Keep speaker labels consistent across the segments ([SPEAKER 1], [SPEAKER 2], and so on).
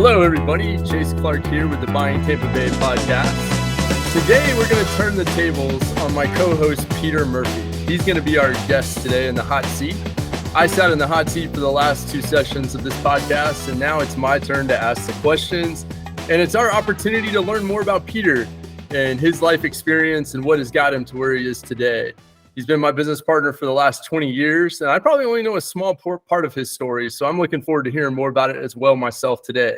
[SPEAKER 1] Hello, everybody. Chase Clark here with the Buying Tampa Bay podcast. Today, we're going to turn the tables on my co-host, Peter Murphy. He's going to be our guest today in the hot seat. I sat in the hot seat for the last two sessions of this podcast, and now it's my turn to ask the questions. And it's our opportunity to learn more about Peter and his life experience and what has got him to where he is today. He's been my business partner for the last 20 years, and I probably only know a small part of his story, so I'm looking forward to hearing more about it as well myself today.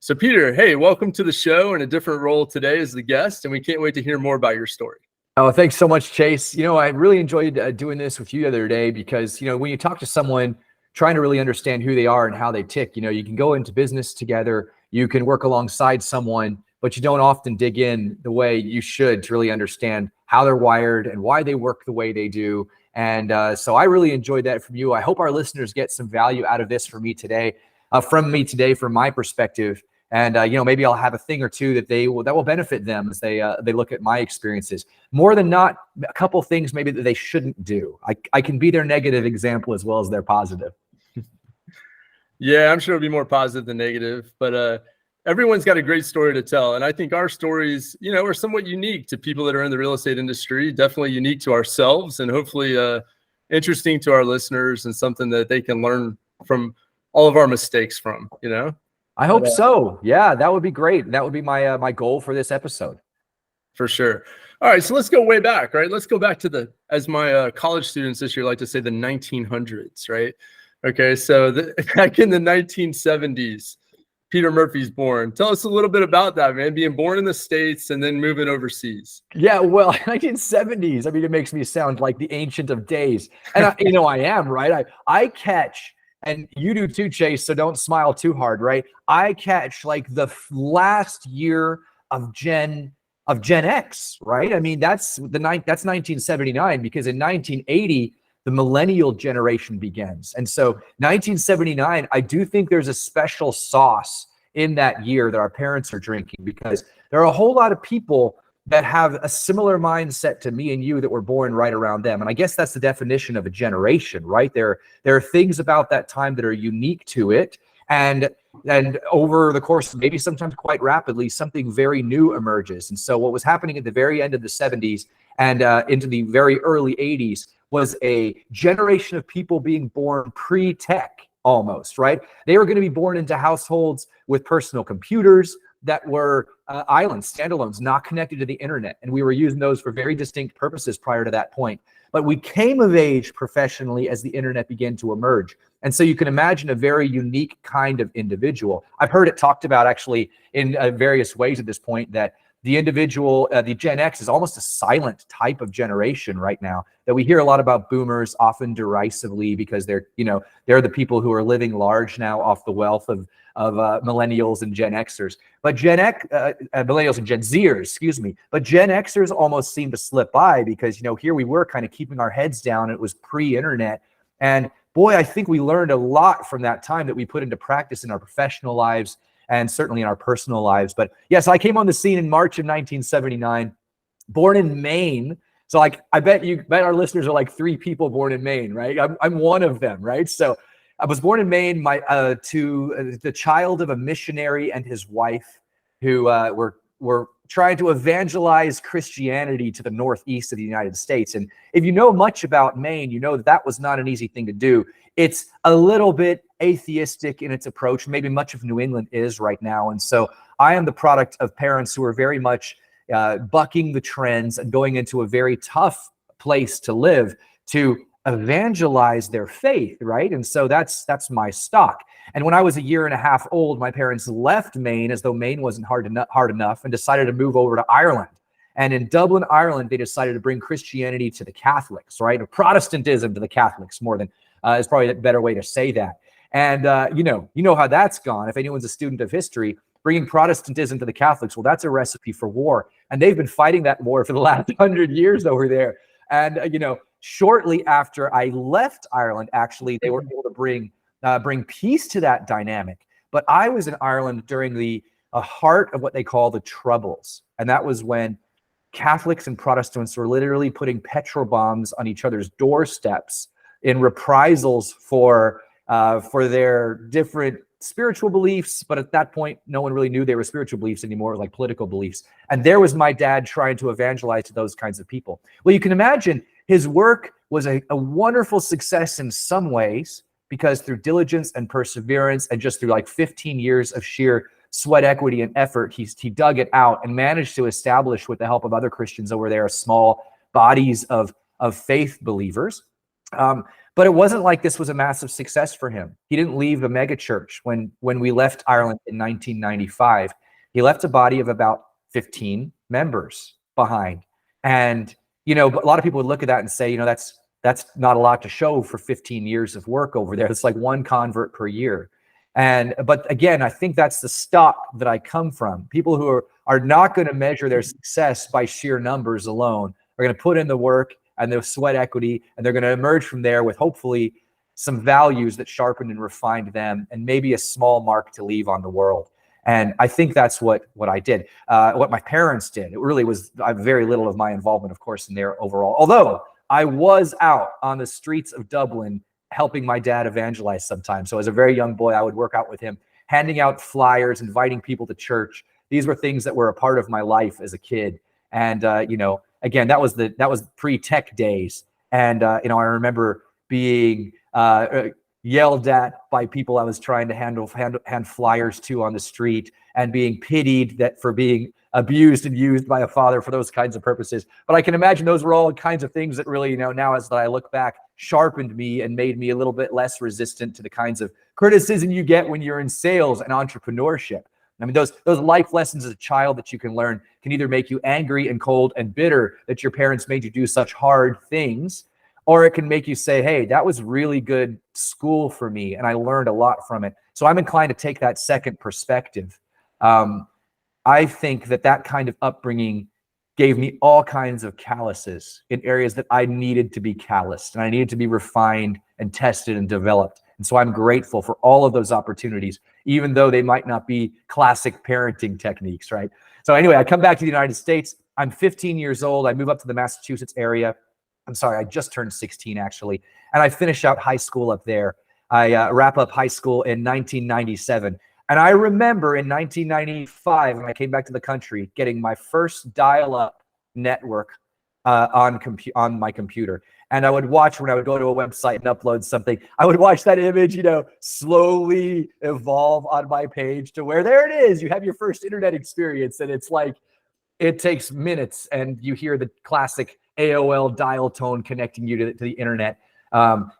[SPEAKER 1] So Peter, hey, welcome to the show in a different role today as the guest, and we can't wait to hear more about your story.
[SPEAKER 2] Oh, thanks so much, Chase. I really enjoyed doing this with you the other day because, when you talk to someone trying to really understand who they are and how they tick, you can go into business together, you can work alongside someone, but you don't often dig in the way you should to really understand how they're wired and why they work the way they do. And so I really enjoyed that from you. I hope our listeners get some value out of this from me today, from my perspective. And maybe I'll have a thing or two that will benefit them as they look at my experiences. More than not, a couple things maybe that they shouldn't do. I can be their negative example as well as their positive.
[SPEAKER 1] Yeah, I'm sure it'll be more positive than negative, but everyone's got a great story to tell. And I think our stories, are somewhat unique to people that are in the real estate industry, definitely unique to ourselves, and hopefully interesting to our listeners and something that they can learn from all of our mistakes from,
[SPEAKER 2] I hope so. Yeah, that would be great. That would be my goal for this episode.
[SPEAKER 1] For sure. All right, so let's go way back, right? Let's go back to as my college students this year like to say, the 1900s, right? Okay, so back in the 1970s, Peter Murphy's born. Tell us a little bit about that, man, being born in the States and then moving overseas.
[SPEAKER 2] Yeah, well, 1970s. I mean, it makes me sound like the ancient of days. And I am, right? I catch, and you do too, Chase, so don't smile too hard, right? I catch like the last year of Gen X, right? I mean, that's 1979, because in 1980, the millennial generation begins. And so 1979, I do think there's a special sauce in that year that our parents are drinking, because there are a whole lot of people that have a similar mindset to me and you that were born right around them. And I guess that's the definition of a generation, right? There are things about that time that are unique to it. And over the course, maybe sometimes quite rapidly, something very new emerges. And so what was happening at the very end of the 70s and into the very early 80s was a generation of people being born pre-tech almost, right? They were going to be born into households with personal computers that were islands, standalones, not connected to the internet. And we were using those for very distinct purposes prior to that point. But we came of age professionally as the internet began to emerge. And so you can imagine a very unique kind of individual. I've heard it talked about actually in various ways at this point, that the individual, the Gen X, is almost a silent type of generation right now, that we hear a lot about boomers, often derisively, because they're the people who are living large now off the wealth of millennials and Gen Xers. But millennials and Gen Zers, excuse me. But Gen Xers almost seem to slip by, because, here we were kind of keeping our heads down. It was pre-internet. And boy, I think we learned a lot from that time that we put into practice in our professional lives and certainly in our personal lives. But yes, I came on the scene in March of 1979, born in Maine. So I bet our listeners are like three people born in Maine, right? I'm one of them, right? So I was born in Maine to the child of a missionary and his wife, who were trying to evangelize Christianity to the northeast of the United States. And if you know much about Maine, you know that was not an easy thing to do. It's a little bit atheistic in its approach. Maybe much of New England is right now. And so I am the product of parents who are very much bucking the trends and going into a very tough place to live to evangelize their faith, right? And so that's my stock. And when I was a year and a half old, my parents left Maine, as though Maine wasn't hard enough, and decided to move over to Ireland. And in Dublin, Ireland, they decided to bring Christianity to the Catholics, right? Or Protestantism to the Catholics, more than is probably a better way to say that. And you know how that's gone. If anyone's a student of history, bringing Protestantism to the Catholics, well, that's a recipe for war. And they've been fighting that war for the last 100 years over there. And shortly after I left Ireland, actually, they were able to bring peace to that dynamic. But I was in Ireland during the heart of what they call the Troubles. And that was when Catholics and Protestants were literally putting petrol bombs on each other's doorsteps in reprisals for their different spiritual beliefs, but at that point, no one really knew they were spiritual beliefs anymore, like political beliefs. And there was my dad trying to evangelize to those kinds of people. Well, you can imagine his work was a wonderful success in some ways, because through diligence and perseverance and just through like 15 years of sheer sweat equity and effort, he dug it out and managed to establish, with the help of other Christians over there, small bodies of faith believers. But it wasn't like this was a massive success for him. He didn't leave a mega church when we left Ireland in 1995. He left a body of about 15 members behind. And, a lot of people would look at that and say, that's not a lot to show for 15 years of work over there. It's like one convert per year. But again, I think that's the stock that I come from. People who are not going to measure their success by sheer numbers alone are going to put in the work and their sweat equity, and they're going to emerge from there with hopefully some values that sharpened and refined them, and maybe a small mark to leave on the world. And I think that's what I did, what my parents did. It really was very little of my involvement, of course, in there overall. Although I was out on the streets of Dublin helping my dad evangelize sometimes. So as a very young boy, I would work out with him, handing out flyers, inviting people to church. These were things that were a part of my life as a kid. And, again, that was pre-tech days. And, I remember being yelled at by people I was trying to hand flyers to on the street, and being pitied for being abused and used by a father for those kinds of purposes. But I can imagine those were all kinds of things that really, now as I look back, sharpened me and made me a little bit less resistant to the kinds of criticism you get when you're in sales and entrepreneurship. I mean, those life lessons as a child that you can learn can either make you angry and cold and bitter that your parents made you do such hard things, or it can make you say, hey, that was really good school for me, and I learned a lot from it. So I'm inclined to take that second perspective. I think that kind of upbringing gave me all kinds of calluses in areas that I needed to be calloused, and I needed to be refined and tested and developed. And so I'm grateful for all of those opportunities, even though they might not be classic parenting techniques, right? So anyway, I come back to the United States. I'm 15 years old. I move up to the Massachusetts area. I'm sorry, I just turned 16 actually. And I finish out high school up there. I wrap up high school in 1997. And I remember in 1995, when I came back to the country, getting my first dial-up network on my computer. And I would watch, when I would go to a website and upload something, I would watch that image, slowly evolve on my page to where there it is. You have your first internet experience, and it's like, it takes minutes, and you hear the classic AOL dial tone connecting you to the internet.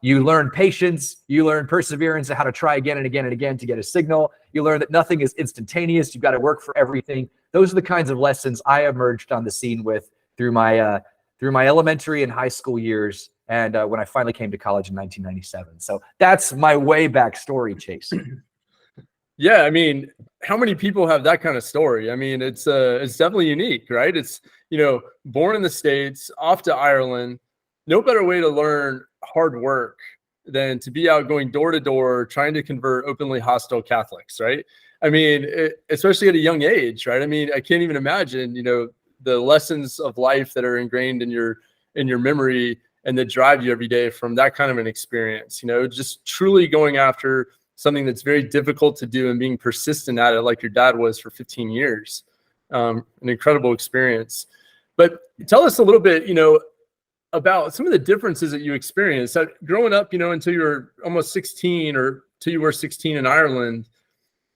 [SPEAKER 2] You learn patience, you learn perseverance, and how to try again and again and again to get a signal. You learn that nothing is instantaneous. You've got to work for everything. Those are the kinds of lessons I emerged on the scene with through my elementary and high school years, and when I finally came to college in 1997. So that's my way back story, Chase.
[SPEAKER 1] Yeah, I mean, how many people have that kind of story? I mean, it's definitely unique, right? It's, born in the States, off to Ireland. No better way to learn hard work than to be out going door to door, trying to convert openly hostile Catholics, right? I mean, especially at a young age, right? I mean, I can't even imagine, the lessons of life that are ingrained in your memory and that drive you every day from that kind of an experience, just truly going after something that's very difficult to do and being persistent at it, like your dad was for 15 years. An incredible experience. But tell us a little bit, about some of the differences that you experienced growing up, until you were almost 16 or till you were 16 in Ireland.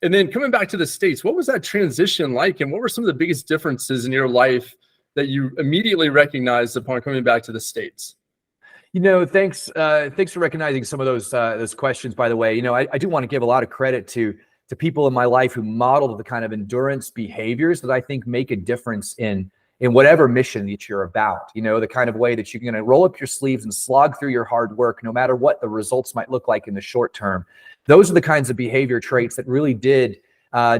[SPEAKER 1] And then coming back to the States, what was that transition like? And what were some of the biggest differences in your life that you immediately recognized upon coming back to the States?
[SPEAKER 2] Thanks for recognizing some of those questions, by the way. I do want to give a lot of credit to people in my life who modeled the kind of endurance behaviors that I think make a difference in whatever mission that you're about. The kind of way that you're going to roll up your sleeves and slog through your hard work, no matter what the results might look like in the short term. Those are the kinds of behavior traits that really did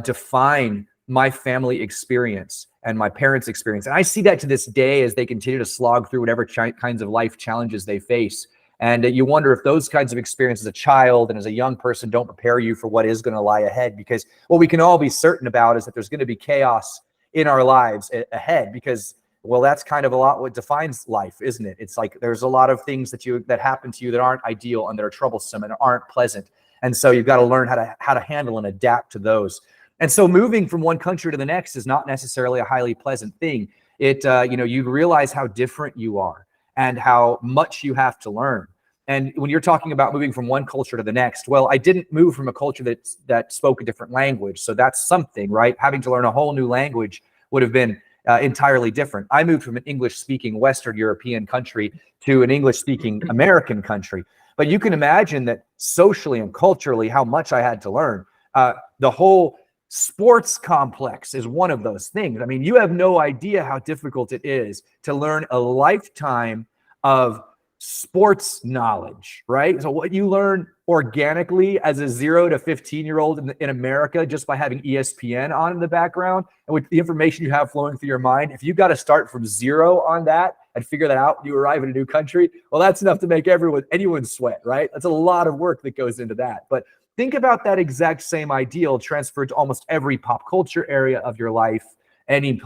[SPEAKER 2] define my family experience and my parents' experience. And I see that to this day as they continue to slog through whatever kinds of life challenges they face. And you wonder if those kinds of experiences as a child and as a young person don't prepare you for what is going to lie ahead. Because what we can all be certain about is that there's going to be chaos in our lives ahead, because Well, that's kind of a lot what defines life, isn't it? It's like there's a lot of things that happen to you that aren't ideal and that are troublesome and aren't pleasant. And so you've got to learn how to handle and adapt to those. And so moving from one country to the next is not necessarily a highly pleasant thing. You realize how different you are and how much you have to learn. And when you're talking about moving from one culture to the next, well, I didn't move from a culture that spoke a different language. So that's something, right? Having to learn a whole new language would have been entirely different. I moved from an English-speaking Western European country to an English-speaking American country. But you can imagine that socially and culturally, how much I had to learn. The whole sports complex is one of those things. I mean, you have no idea how difficult it is to learn a lifetime of sports knowledge, right? So what you learn organically as a 0 to 15-year-old in America just by having ESPN on in the background and with the information you have flowing through your mind, if you've got to start from 0 on that and figure that out when you arrive in a new country, well, that's enough to make anyone sweat, right? That's a lot of work that goes into that. But think about that exact same ideal transferred to almost every pop culture area of your life, any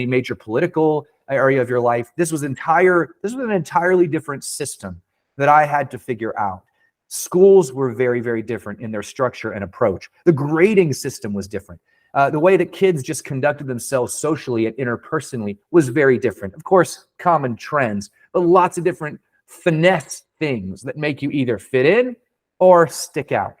[SPEAKER 2] major political area of your life. This was an entirely different system that I had to figure out. Schools were very, very different in their structure and approach. The grading system was different. The way that kids just conducted themselves socially and interpersonally was very different. Of course, common trends, but lots of different finesse things that make you either fit in or stick out.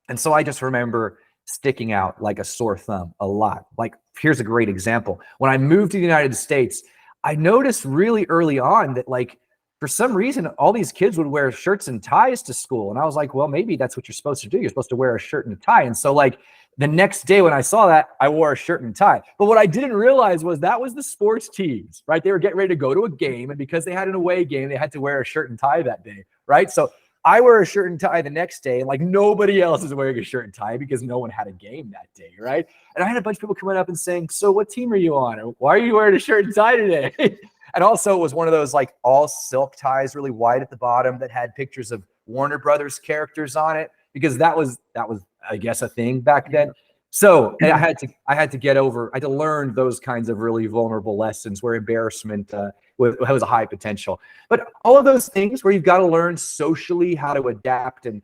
[SPEAKER 2] And so I just remember sticking out like a sore thumb a lot. Like, here's a great example. When I moved to the United States, I noticed really early on that, like, for some reason, all these kids would wear shirts and ties to school. And I was like, well, maybe that's what you're supposed to do. You're supposed to wear a shirt and a tie. And so, like, the next day when I saw that, I wore a shirt and tie. But what I didn't realize was that was the sports teams, right? They were getting ready to go to a game. And because they had an away game, they had to wear a shirt and tie that day, right? So I wear a shirt and tie the next day, and like nobody else is wearing a shirt and tie because no one had a game that day, right? And I had a bunch of people coming up and saying, so what team are you on? Or why are you wearing a shirt and tie today? And also it was one of those like all silk ties, really wide at the bottom, that had pictures of Warner Brothers characters on it, because that was I guess a thing back then. So I had to learn those kinds of really vulnerable lessons where embarrassment was a high potential. But all of those things where you've got to learn socially how to adapt and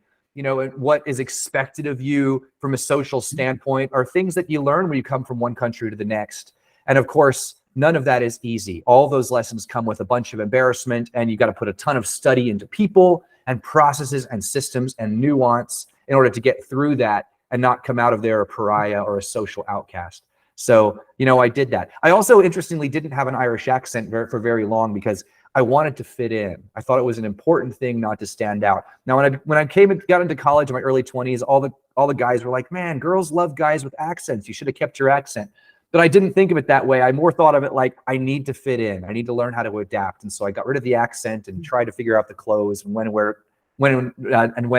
[SPEAKER 2] what is expected of you from a social standpoint are things that you learn when you come from one country to the next. And of course, none of that is easy. All those lessons come with a bunch of embarrassment, and you got to put a ton of study into people and processes and systems and nuance in order to get through that and not come out of there a pariah or a social outcast. So, I did that. I also, interestingly, didn't have an Irish accent for very long because I wanted to fit in. I thought it was an important thing not to stand out. Now, when I got into college in my early 20s, all the guys were like, man, girls love guys with accents. You should have kept your accent. But I didn't think of it that way. I more thought of it like, I need to fit in. I need to learn how to adapt. And so I got rid of the accent and tried to figure out the clothes and when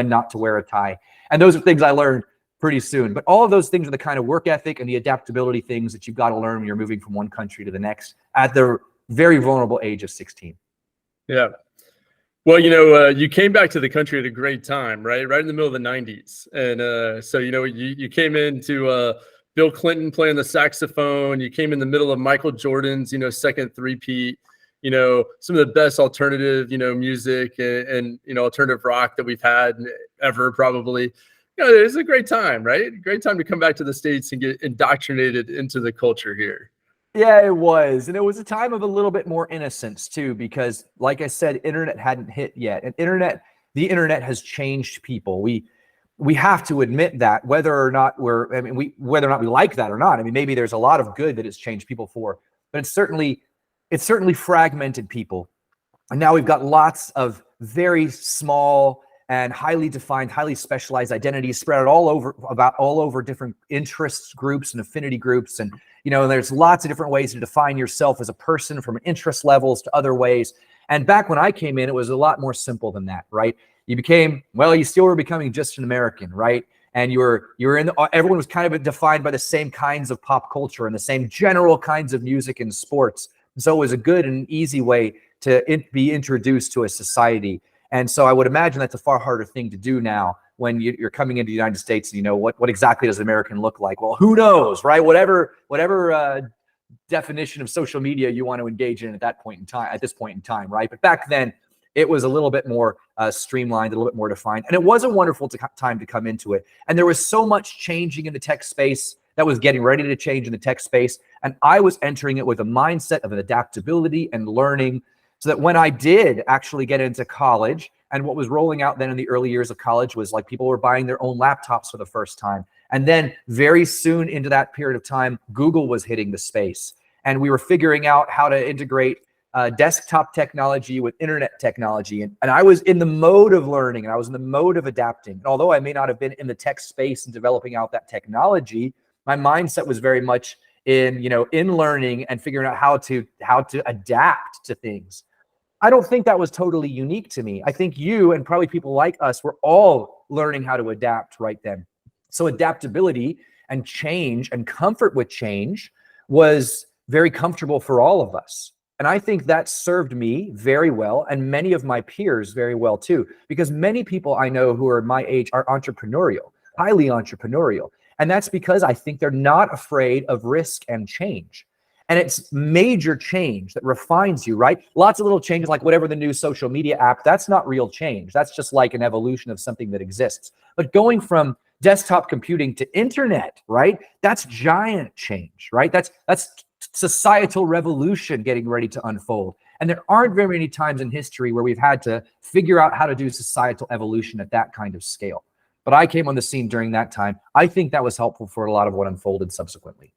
[SPEAKER 2] not to wear a tie. And those are things I learned pretty soon. But all of those things are the kind of work ethic and the adaptability things that you've got to learn when you're moving from one country to the next at the very vulnerable age of 16.
[SPEAKER 1] Yeah. Well, you came back to the country at a great time, right? Right in the middle of the 90s. And so, you came into Bill Clinton playing the saxophone. You came in the middle of Michael Jordan's, second three-peat, some of the best alternative, music and alternative rock that we've had ever, probably. It's a great time, right? Great time to come back to the States and get indoctrinated into the culture here.
[SPEAKER 2] Yeah, it was. And it was a time of a little bit more innocence too, because like I said, internet hadn't hit yet. And the internet has changed people. We have to admit that, whether or not we like that or not. I mean, maybe there's a lot of good that it's changed people for, but it's certainly fragmented people. And now we've got lots of very small and highly defined, highly specialized identities spread out all over different interests groups and affinity groups. And, there's lots of different ways to define yourself as a person, from interest levels to other ways. And back when I came in, it was a lot more simple than that, right? You still were becoming just an American, right? And everyone was kind of defined by the same kinds of pop culture and the same general kinds of music and sports. So it was a good and easy way to be introduced to a society. And so I would imagine that's a far harder thing to do now when you're coming into the United States and what exactly does an American look like? Well, who knows, right? Whatever definition of social media you want to engage in at this point in time, right? But back then, it was a little bit more streamlined, a little bit more defined. And it was a wonderful time to come into it. And there was so much changing in the tech space that was getting ready to change in the tech space. And I was entering it with a mindset of an adaptability and learning, so that when I did actually get into college, and what was rolling out then in the early years of college was like people were buying their own laptops for the first time. And then very soon into that period of time, Google was hitting the space. And we were figuring out how to integrate desktop technology with internet technology. And I was in the mode of learning, and I was in the mode of adapting. And although I may not have been in the tech space and developing out that technology, my mindset was very much in learning and figuring out how to adapt to things. I don't think that was totally unique to me. I think you and probably people like us were all learning how to adapt right then. So adaptability and change and comfort with change was very comfortable for all of us. And I think that served me very well, and many of my peers very well too, because many people I know who are my age are entrepreneurial, highly entrepreneurial. And that's because I think they're not afraid of risk and change. And it's major change that refines you, right? Lots of little changes, like whatever the new social media app, that's not real change. That's just like an evolution of something that exists. But going from desktop computing to internet, right? That's giant change, right? That's societal revolution getting ready to unfold. And there aren't very many times in history where we've had to figure out how to do societal evolution at that kind of scale. But I came on the scene during that time. I think that was helpful for a lot of what unfolded subsequently.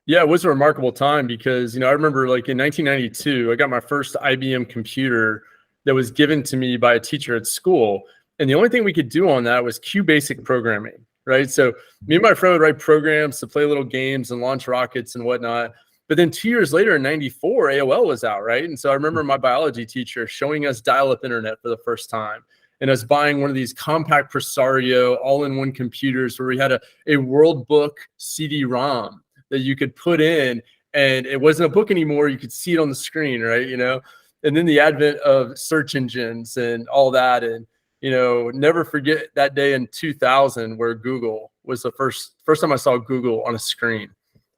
[SPEAKER 1] Yeah, it was a remarkable time because, I remember like in 1992, I got my first IBM computer that was given to me by a teacher at school. And the only thing we could do on that was QBasic programming, right? So me and my friend would write programs to play little games and launch rockets and whatnot. But then 2 years later in 94, AOL was out, right? And so I remember my biology teacher showing us dial-up internet for the first time, and us buying one of these compact Presario all-in-one computers where we had a World Book CD-ROM that you could put in, and it wasn't a book anymore. You could see it on the screen, right? And then the advent of search engines and all that. And, never forget that day in 2000 where Google was the first time I saw Google on a screen.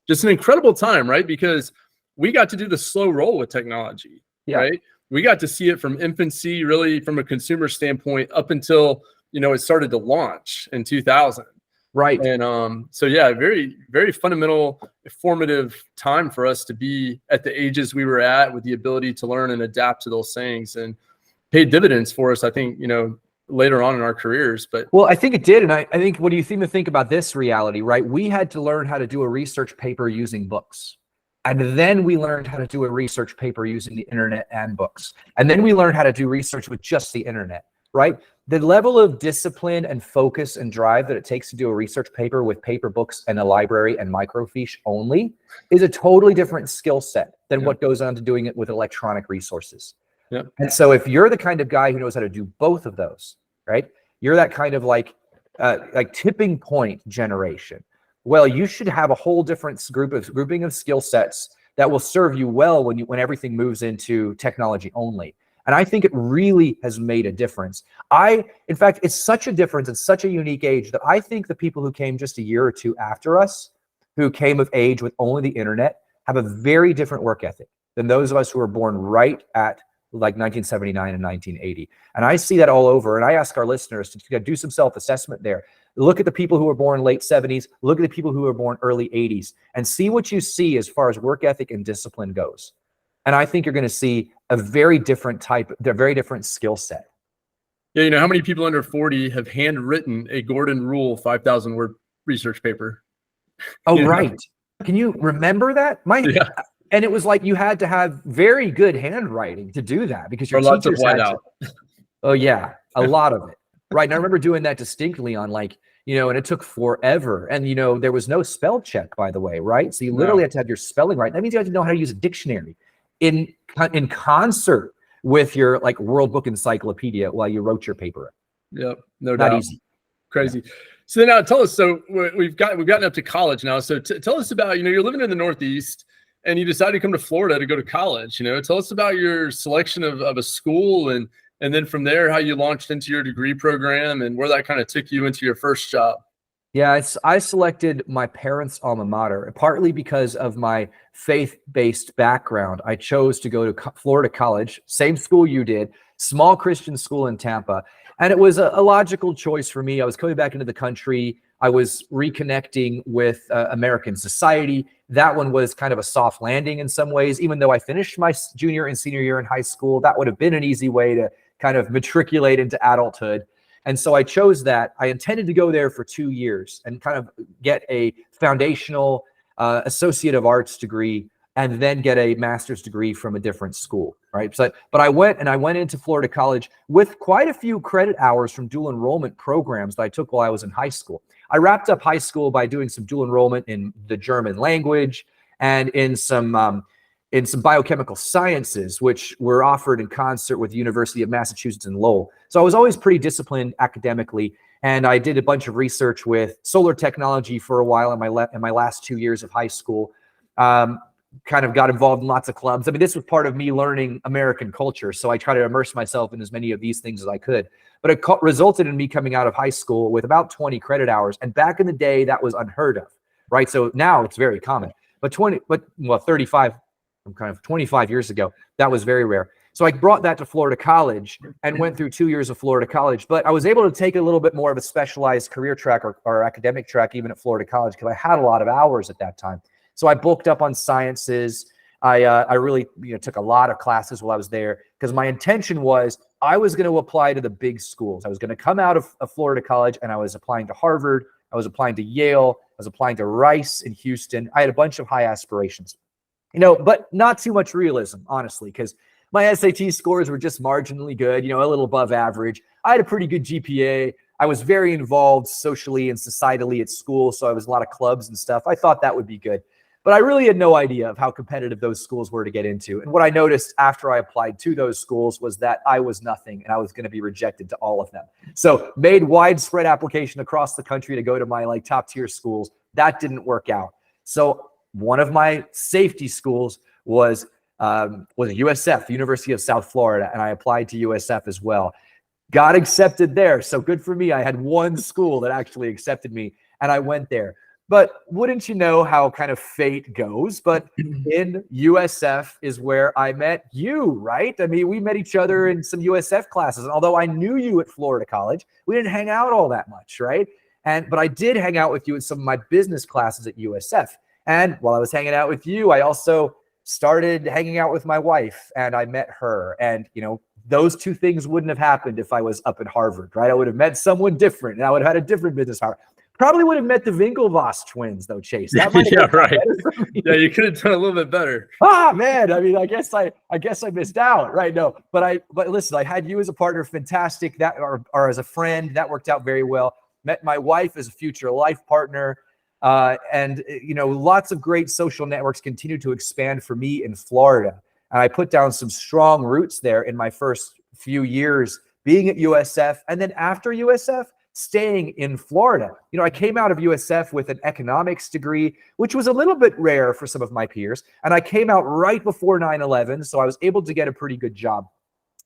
[SPEAKER 1] Just an incredible time, right? Because we got to do the slow roll with technology, right? We got to see it from infancy, really from a consumer standpoint, up until, it started to launch in 2000.
[SPEAKER 2] Right.
[SPEAKER 1] And so, yeah, very, very fundamental, formative time for us to be at the ages we were at, with the ability to learn and adapt to those things, and paid dividends for us, I think, later on in our careers. But
[SPEAKER 2] well, I think it did. And I think, what do you think about this reality, right? We had to learn how to do a research paper using books. And then we learned how to do a research paper using the internet and books. And then we learned how to do research with just the internet, right? The level of discipline and focus and drive that it takes to do a research paper with paper books and a library and microfiche only is a totally different skill set than what goes on to doing it with electronic resources.
[SPEAKER 1] Yep.
[SPEAKER 2] And so if you're the kind of guy who knows how to do both of those, right? You're that kind of like tipping point generation. Well, you should have a whole different grouping of skill sets that will serve you well when everything moves into technology only. And I think it really has made a difference. In fact, it's such a difference. It's such a unique age that I think the people who came just a year or two after us, who came of age with only the internet, have a very different work ethic than those of us who were born right at like 1979 and 1980. And I see that all over. And I ask our listeners to do some self-assessment there. Look at the people who were born late 70s, look at the people who were born early 80s, and see what you see as far as work ethic and discipline goes. And I think you're going to see a very different skill set.
[SPEAKER 1] Yeah, how many people under 40 have handwritten a Gordon Rule 5,000 word research paper?
[SPEAKER 2] Oh, right. Can you remember that?
[SPEAKER 1] Yeah.
[SPEAKER 2] And it was like you had to have very good handwriting to do that, because your
[SPEAKER 1] lots
[SPEAKER 2] teachers
[SPEAKER 1] of
[SPEAKER 2] had
[SPEAKER 1] whiteout.
[SPEAKER 2] Oh yeah, a lot of it. Right. And I remember doing that distinctly on and it took forever. And, there was no spell check, by the way, right? So you literally had to have your spelling right. That means you had to know how to use a dictionary in concert with your World Book Encyclopedia while you wrote your paper.
[SPEAKER 1] Yep. No doubt.
[SPEAKER 2] Not easy.
[SPEAKER 1] Crazy. Yeah. So then now tell us, so we've gotten up to college now. So tell us about, you're living in the Northeast and you decided to come to Florida to go to college. Tell us about your selection of a school, and then from there, how you launched into your degree program and where that kind of took you into your first job.
[SPEAKER 2] Yeah, I selected my parents' alma mater, partly because of my faith-based background. I chose to go to Florida College, same school you did, small Christian school in Tampa. And it was a logical choice for me. I was coming back into the country. I was reconnecting with American society. That one was kind of a soft landing in some ways. Even though I finished my junior and senior year in high school, that would have been an easy way to kind of matriculate into adulthood. And so I chose that. I intended to go there for 2 years and kind of get a foundational Associate of Arts degree and then get a master's degree from a different school, right? So, but I went into Florida College with quite a few credit hours from dual enrollment programs that I took while I was in high school. I wrapped up high school by doing some dual enrollment in the German language and in some biochemical sciences, which were offered in concert with the University of Massachusetts in Lowell. So I was always pretty disciplined academically, and I did a bunch of research with solar technology for a while in my last 2 years of high school. Kind of got involved in lots of clubs. I mean, this was part of me learning American culture, so I try to immerse myself in as many of these things as I could. But it resulted in me coming out of high school with about 20 credit hours, and back in the day, that was unheard of, right? So now it's very common. But 35. Kind of 25 years ago, that was very rare. So I brought that to Florida College and went through 2 years of Florida College, but I was able to take a little bit more of a specialized career track or academic track, even at Florida College, because I had a lot of hours at that time. So I bulked up on sciences. I really took a lot of classes while I was there because my intention was I was going to apply to the big schools. I was going to come out of Florida College and I was applying to Harvard. I was applying to Yale. I was applying to Rice in Houston. I had a bunch of high aspirations. But not too much realism, honestly, because my SAT scores were just marginally good, a little above average. I had a pretty good GPA. I was very involved socially and societally at school, so I was a lot of clubs and stuff. I thought that would be good. But I really had no idea of how competitive those schools were to get into. And what I noticed after I applied to those schools was that I was nothing and I was going to be rejected to all of them. So made widespread application across the country to go to my top tier schools. That didn't work out. So one of my safety schools was USF, University of South Florida, and I applied to USF as well. Got accepted there, so good for me. I had one school that actually accepted me, and I went there. But wouldn't you know how kind of fate goes? But in USF is where I met you, right? I mean, we met each other in some USF classes, and although I knew you at Florida College, we didn't hang out all that much, right? But I did hang out with you in some of my business classes at USF. And while I was hanging out with you, I also started hanging out with my wife and I met her. And, those two things wouldn't have happened if I was up at Harvard, right? I would have met someone different and I would have had a different business Harvard. Probably would have met the Winklevoss twins though, Chase. That might have
[SPEAKER 1] yeah, right. Yeah, you could have done a little bit better.
[SPEAKER 2] Man. I mean, I guess I missed out, right? No, but listen, I had you as a partner, fantastic. That or as a friend, that worked out very well. Met my wife as a future life partner. And lots of great social networks continue to expand for me in Florida. And I put down some strong roots there in my first few years being at USF. And then after USF, staying in Florida. I came out of USF with an economics degree, which was a little bit rare for some of my peers. And I came out right before 9/11. So I was able to get a pretty good job.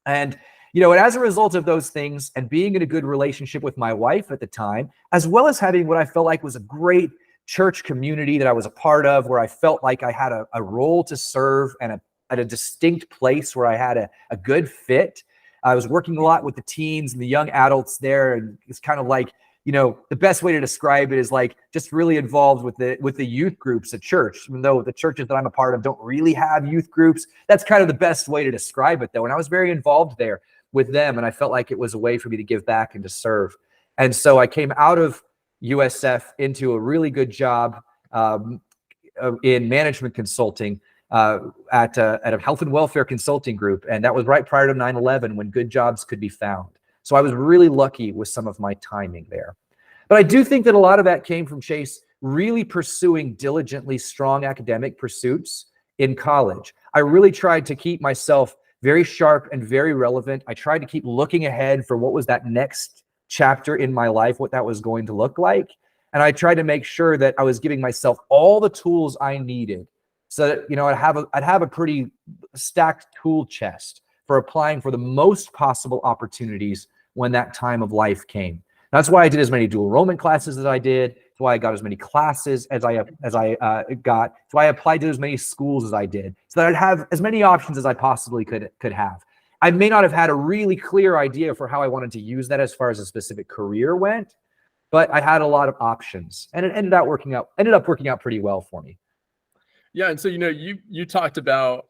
[SPEAKER 2] And and as a result of those things and being in a good relationship with my wife at the time, as well as having what I felt like was a great church community that I was a part of, where I felt like I had a role to serve and at a distinct place where I had a good fit. I was working a lot with the teens and the young adults there. And it's kind of like, the best way to describe it is like just really involved with the youth groups at church, even though the churches that I'm a part of don't really have youth groups. That's kind of the best way to describe it though. And I was very involved there with them. And I felt like it was a way for me to give back and to serve. And so I came out of USF into a really good job in management consulting at a health and welfare consulting group. And that was right prior to 9/11 when good jobs could be found. So I was really lucky with some of my timing there. But I do think that a lot of that came from Chase really pursuing diligently strong academic pursuits in college. I really tried to keep myself very sharp and very relevant. I tried to keep looking ahead for what was that next chapter in my life, what that was going to look like. And I tried to make sure that I was giving myself all the tools I needed so that, I'd have a pretty stacked tool chest for applying for the most possible opportunities when that time of life came. That's why I did as many dual enrollment classes as I did. That's why I got as many classes as I got. That's why I applied to as many schools as I did, so that I'd have as many options as I possibly could have. I may not have had a really clear idea for how I wanted to use that as far as a specific career went, but I had a lot of options, and it ended up working out pretty well for me.
[SPEAKER 1] Yeah, and so you talked about,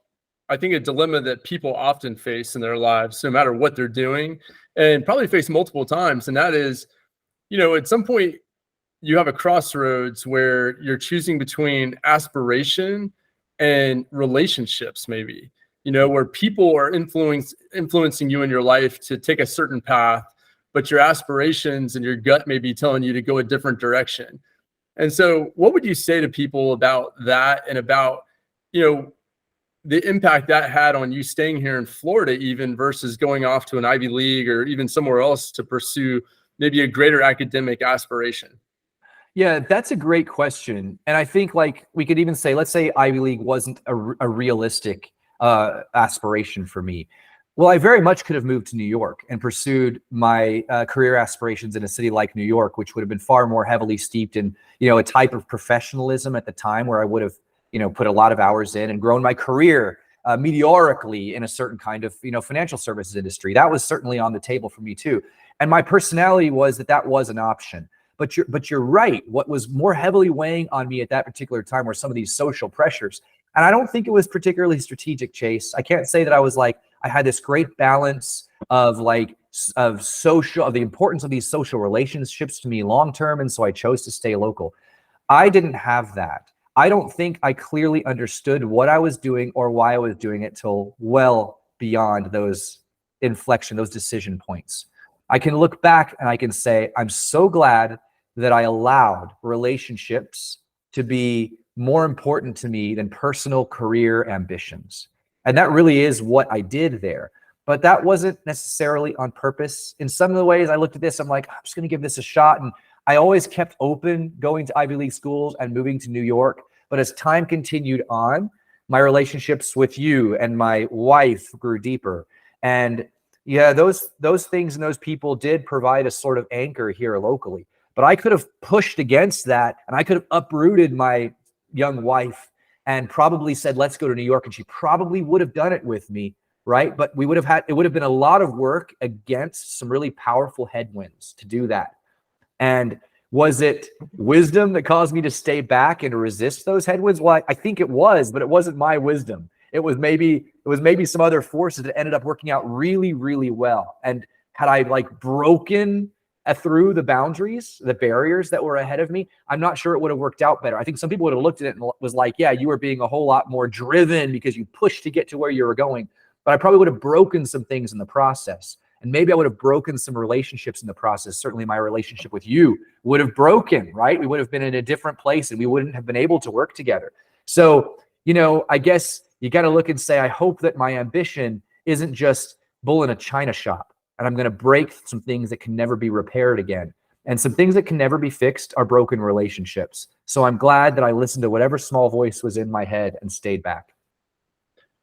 [SPEAKER 1] I think, a dilemma that people often face in their lives, no matter what they're doing, and probably face multiple times, and that is, at some point you have a crossroads where you're choosing between aspiration and relationships, maybe, where people are influencing you in your life to take a certain path, but your aspirations and your gut may be telling you to go a different direction. And so what would you say to people about that, and about, the impact that had on you staying here in Florida, even versus going off to an Ivy League or even somewhere else to pursue maybe a greater academic aspiration?
[SPEAKER 2] Yeah, that's a great question. And I think, like, we could even say, let's say Ivy League wasn't a realistic aspiration for me. Well, I very much could have moved to New York and pursued my career aspirations in a city like New York, which would have been far more heavily steeped in, a type of professionalism at the time, where I would have, put a lot of hours in and grown my career meteorically in a certain kind of, financial services industry. That was certainly on the table for me too. And my personality was that was an option. But you're right. What was more heavily weighing on me at that particular time were some of these social pressures. And I don't think it was particularly strategic, Chase. I can't say that I had this great balance of the importance of these social relationships to me long term, and so I chose to stay local. I didn't have that. I don't think I clearly understood what I was doing or why I was doing it till well beyond those decision points. I can look back and I can say, I'm so glad that I allowed relationships to be more important to me than personal career ambitions. And that really is what I did there. But that wasn't necessarily on purpose. In some of the ways I looked at this, I'm like, I'm just going to give this a shot. And I always kept open going to Ivy League schools and moving to New York. But as time continued on, my relationships with you and my wife grew deeper. And yeah, those things and those people did provide a sort of anchor here locally. But I could have pushed against that, and I could have uprooted my young wife and probably said, let's go to New York. And she probably would have done it with me, right? But it would have been a lot of work against some really powerful headwinds to do that. And was it wisdom that caused me to stay back and to resist those headwinds? Well, I think it was, but it wasn't my wisdom. It was maybe some other forces that ended up working out really, really well. And had I broken through the boundaries, the barriers that were ahead of me, I'm not sure it would have worked out better. I think some people would have looked at it and was like, yeah, you were being a whole lot more driven because you pushed to get to where you were going. But I probably would have broken some things in the process. And maybe I would have broken some relationships in the process. Certainly my relationship with you would have broken, right? We would have been in a different place and we wouldn't have been able to work together. So, I guess you got to look and say, I hope that my ambition isn't just bull in a china shop, and I'm going to break some things that can never be repaired again. And some things that can never be fixed are broken relationships. So I'm glad that I listened to whatever small voice was in my head and stayed back.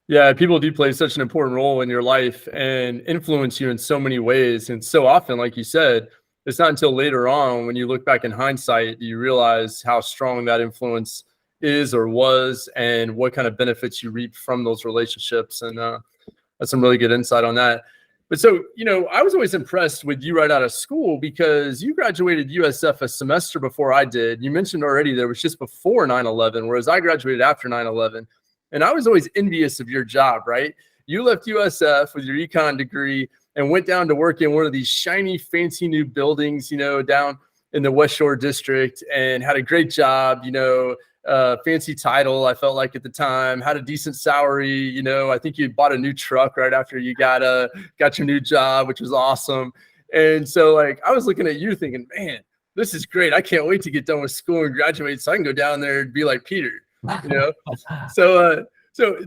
[SPEAKER 1] Yeah, people do play such an important role in your life and influence you in so many ways. And so often, like you said, it's not until later on, when you look back in hindsight, you realize how strong that influence is or was, and what kind of benefits you reap from those relationships. And that's some really good insight on that. But so, I was always impressed with you right out of school, because you graduated USF a semester before I did. You mentioned already there was just before 9/11, whereas I graduated after 9/11. And I was always envious of your job, right? You left USF with your econ degree and went down to work in one of these shiny, fancy new buildings, down in the West Shore district, and had a great job, fancy title, I felt like at the time, had a decent salary. I think you bought a new truck right after you got your new job, which was awesome. And so I was looking at you thinking, man, this is great. I can't wait to get done with school and graduate so I can go down there and be like Peter, So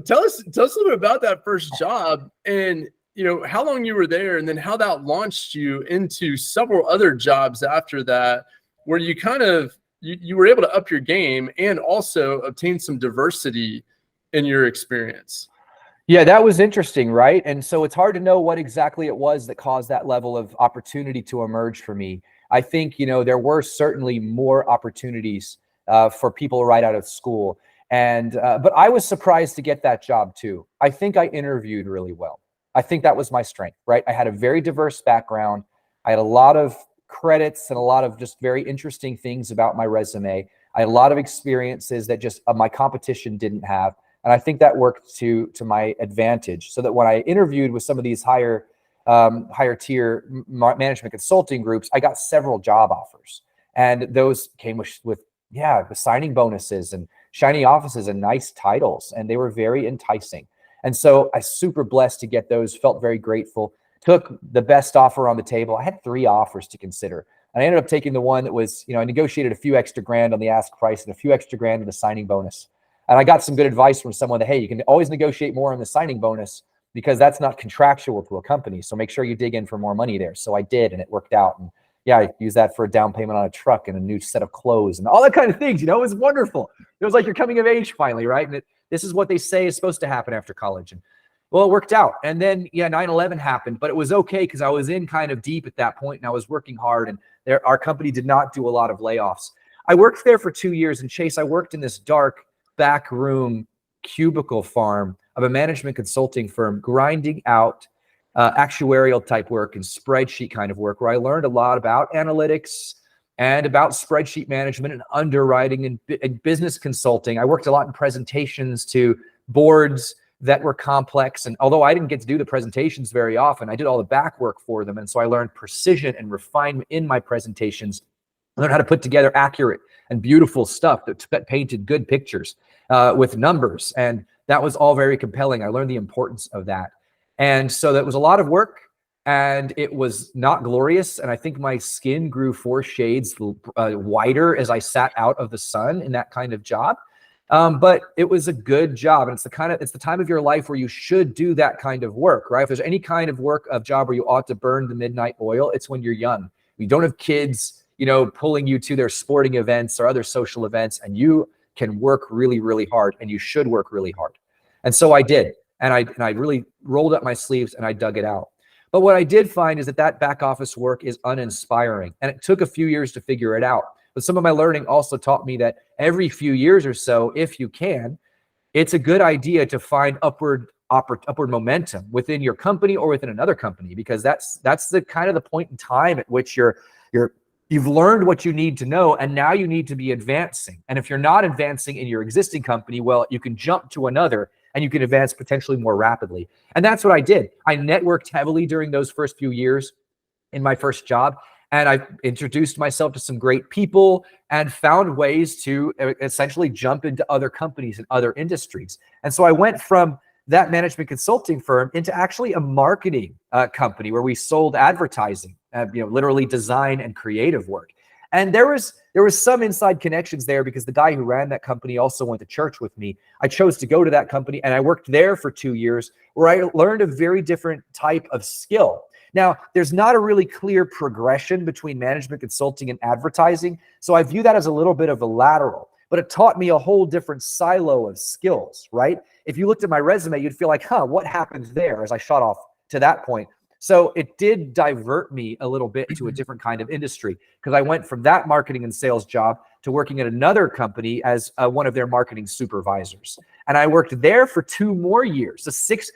[SPEAKER 1] tell us a little bit about that first job, and how long you were there, and then how that launched you into several other jobs after that, where you kind of you were able to up your game and also obtain some diversity in your experience.
[SPEAKER 2] Yeah, that was interesting, right? And so it's hard to know what exactly it was that caused that level of opportunity to emerge for me. I think, there were certainly more opportunities for people right out of school. But I was surprised to get that job too. I think I interviewed really well. I think that was my strength, right? I had a very diverse background. I had a lot of credits and a lot of just very interesting things about my resume. I had a lot of experiences that just my competition didn't have. And I think that worked to my advantage, so that when I interviewed with some of these higher tier management consulting groups, I got several job offers. And those came with the signing bonuses and shiny offices and nice titles. And they were very enticing. And so I super blessed to get those, felt very grateful, took the best offer on the table. I had 3 offers to consider. And I ended up taking the one that was, I negotiated a few extra grand on the ask price and a few extra grand in the signing bonus. And I got some good advice from someone that, hey, you can always negotiate more on the signing bonus because that's not contractual to a company. So make sure you dig in for more money there. So I did, and it worked out. And I used that for a down payment on a truck and a new set of clothes and all that kind of things. It was wonderful. It was like you're coming of age finally, right? And this is what they say is supposed to happen after college. And well, it worked out. And then 9/11 happened, but it was okay because I was in kind of deep at that point and I was working hard, and our company did not do a lot of layoffs. I worked there for 2 years, and Chase, I worked in this dark back room cubicle farm of a management consulting firm, grinding out actuarial type work and spreadsheet kind of work, where I learned a lot about analytics and about spreadsheet management and underwriting and business consulting. I worked a lot in presentations to boards that were complex. And although I didn't get to do the presentations very often, I did all the back work for them. And so I learned precision and refinement in my presentations. I learned how to put together accurate and beautiful stuff that painted good pictures with numbers. And that was all very compelling. I learned the importance of that. And so that was a lot of work, and it was not glorious. And I think my skin grew 4 shades whiter as I sat out of the sun in that kind of job. But it was a good job. And it's the time of your life where you should do that kind of work, right? If there's any kind of job where you ought to burn the midnight oil, it's when you're young. You don't have kids, pulling you to their sporting events or other social events, and you can work really, really hard, and you should work really hard. And so I did. And I really rolled up my sleeves and I dug it out. But what I did find is that back office work is uninspiring. And it took a few years to figure it out. But some of my learning also taught me that every few years or so, if you can, it's a good idea to find upward momentum within your company or within another company, because that's the kind of the point in time at which you've learned what you need to know, and now you need to be advancing. And if you're not advancing in your existing company, well, you can jump to another and you can advance potentially more rapidly. And that's what I did. I networked heavily during those first few years in my first job. And I introduced myself to some great people and found ways to essentially jump into other companies and other industries. And so I went from that management consulting firm into actually a marketing company where we sold advertising, literally design and creative work. And there was some inside connections there because the guy who ran that company also went to church with me. I chose to go to that company, and I worked there for 2 years, where I learned a very different type of skill. Now, there's not a really clear progression between management consulting and advertising, so I view that as a little bit of a lateral, but it taught me a whole different silo of skills, right? If you looked at my resume, you'd feel like, what happened there as I shot off to that point? So it did divert me a little bit to a different kind of industry, because I went from that marketing and sales job to working at another company as one of their marketing supervisors. And I worked there for 2 more years,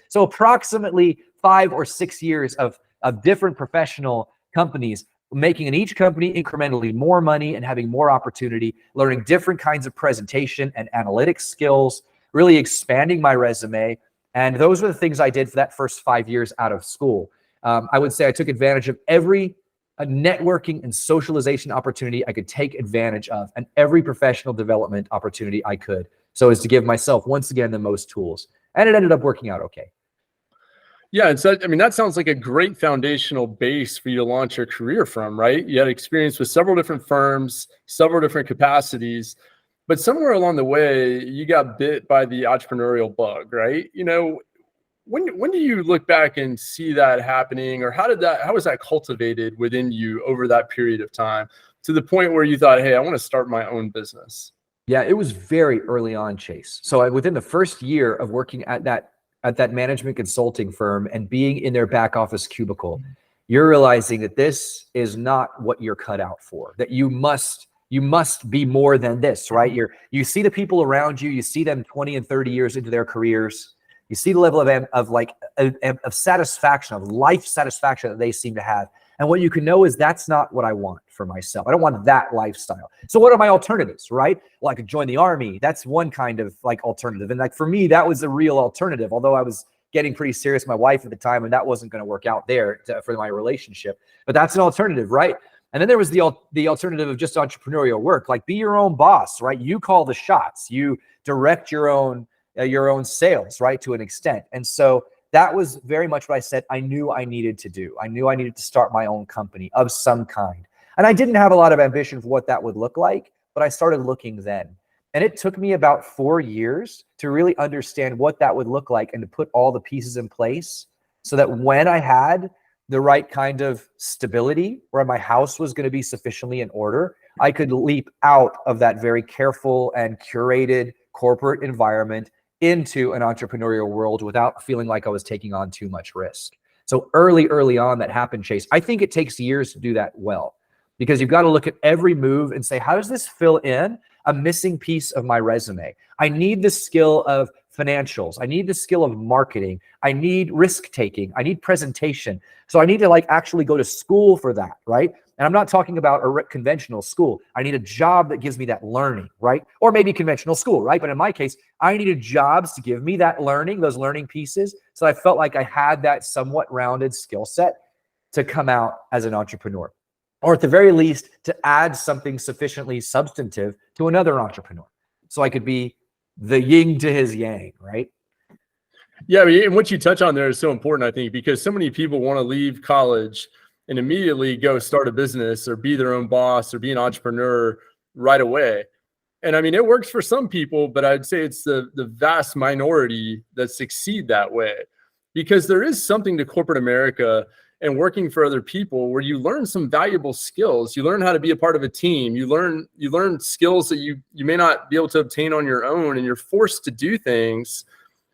[SPEAKER 2] so approximately 5 or 6 years of different professional companies, making in each company incrementally more money and having more opportunity, learning different kinds of presentation and analytics skills, really expanding my resume. And those were the things I did for that first 5 years out of school. I would say I took advantage of every networking and socialization opportunity I could take advantage of, and every professional development opportunity I could, so as to give myself, once again, the most tools. And it ended up working out okay.
[SPEAKER 1] Yeah, and so that sounds like a great foundational base for you to launch your career from, right? You had experience with several different firms, several different capacities, but somewhere along the way, you got bit by the entrepreneurial bug, right? When do you look back and see that happening, or how was that cultivated within you over that period of time to the point where you thought, hey, I want to start my own business?
[SPEAKER 2] Yeah, it was very early on, Chase. So within the first year of working at that management consulting firm and being in their back office cubicle, you're realizing that this is not what you're cut out for, that you must be more than this, right? You see the people around you, you see them 20 and 30 years into their careers. You see the level of satisfaction, of life satisfaction that they seem to have. And what you can know is that's not what I want for myself. I don't want that lifestyle. So what are my alternatives, right? Well, I could join the army. That's one kind of like alternative. And like for me, that was a real alternative, although I was getting pretty serious with my wife at the time, and that wasn't going to work out there for my relationship. But that's an alternative, right? And then there was the alternative of just entrepreneurial work, like be your own boss, right? You call the shots. You direct your own sales, right, to an extent. And so that was very much what I said I knew I needed to do. I knew I needed to start my own company of some kind. And I didn't have a lot of ambition for what that would look like, but I started looking then. And it took me about 4 years to really understand what that would look like and to put all the pieces in place so that when I had the right kind of stability where my house was going to be sufficiently in order, I could leap out of that very careful and curated corporate environment into an entrepreneurial world without feeling like I was taking on too much risk. So early on that happened, Chase. I think it takes years to do that well, because you've got to look at every move and say, how does this fill in a missing piece of my resume? I need the skill of financials. I need the skill of marketing. I need risk taking. I need presentation. So I need to like actually go to school for that, right? And I'm not talking about a conventional school. I need a job that gives me that learning, right? Or maybe conventional school, right? But in my case, I needed jobs to give me that learning, those learning pieces. So I felt like I had that somewhat rounded skill set to come out as an entrepreneur, or at the very least to add something sufficiently substantive to another entrepreneur. So I could be the yin to his yang, right?
[SPEAKER 1] Yeah, and what you touch on there is so important, I think, because so many people want to leave college and immediately go start a business or be their own boss or be an entrepreneur right away. And I mean, it works for some people, but I'd say it's the vast minority that succeed that way, because there is something to corporate America and working for other people where you learn some valuable skills. You learn how to be a part of a team. You learn skills that you may not be able to obtain on your own, and you're forced to do things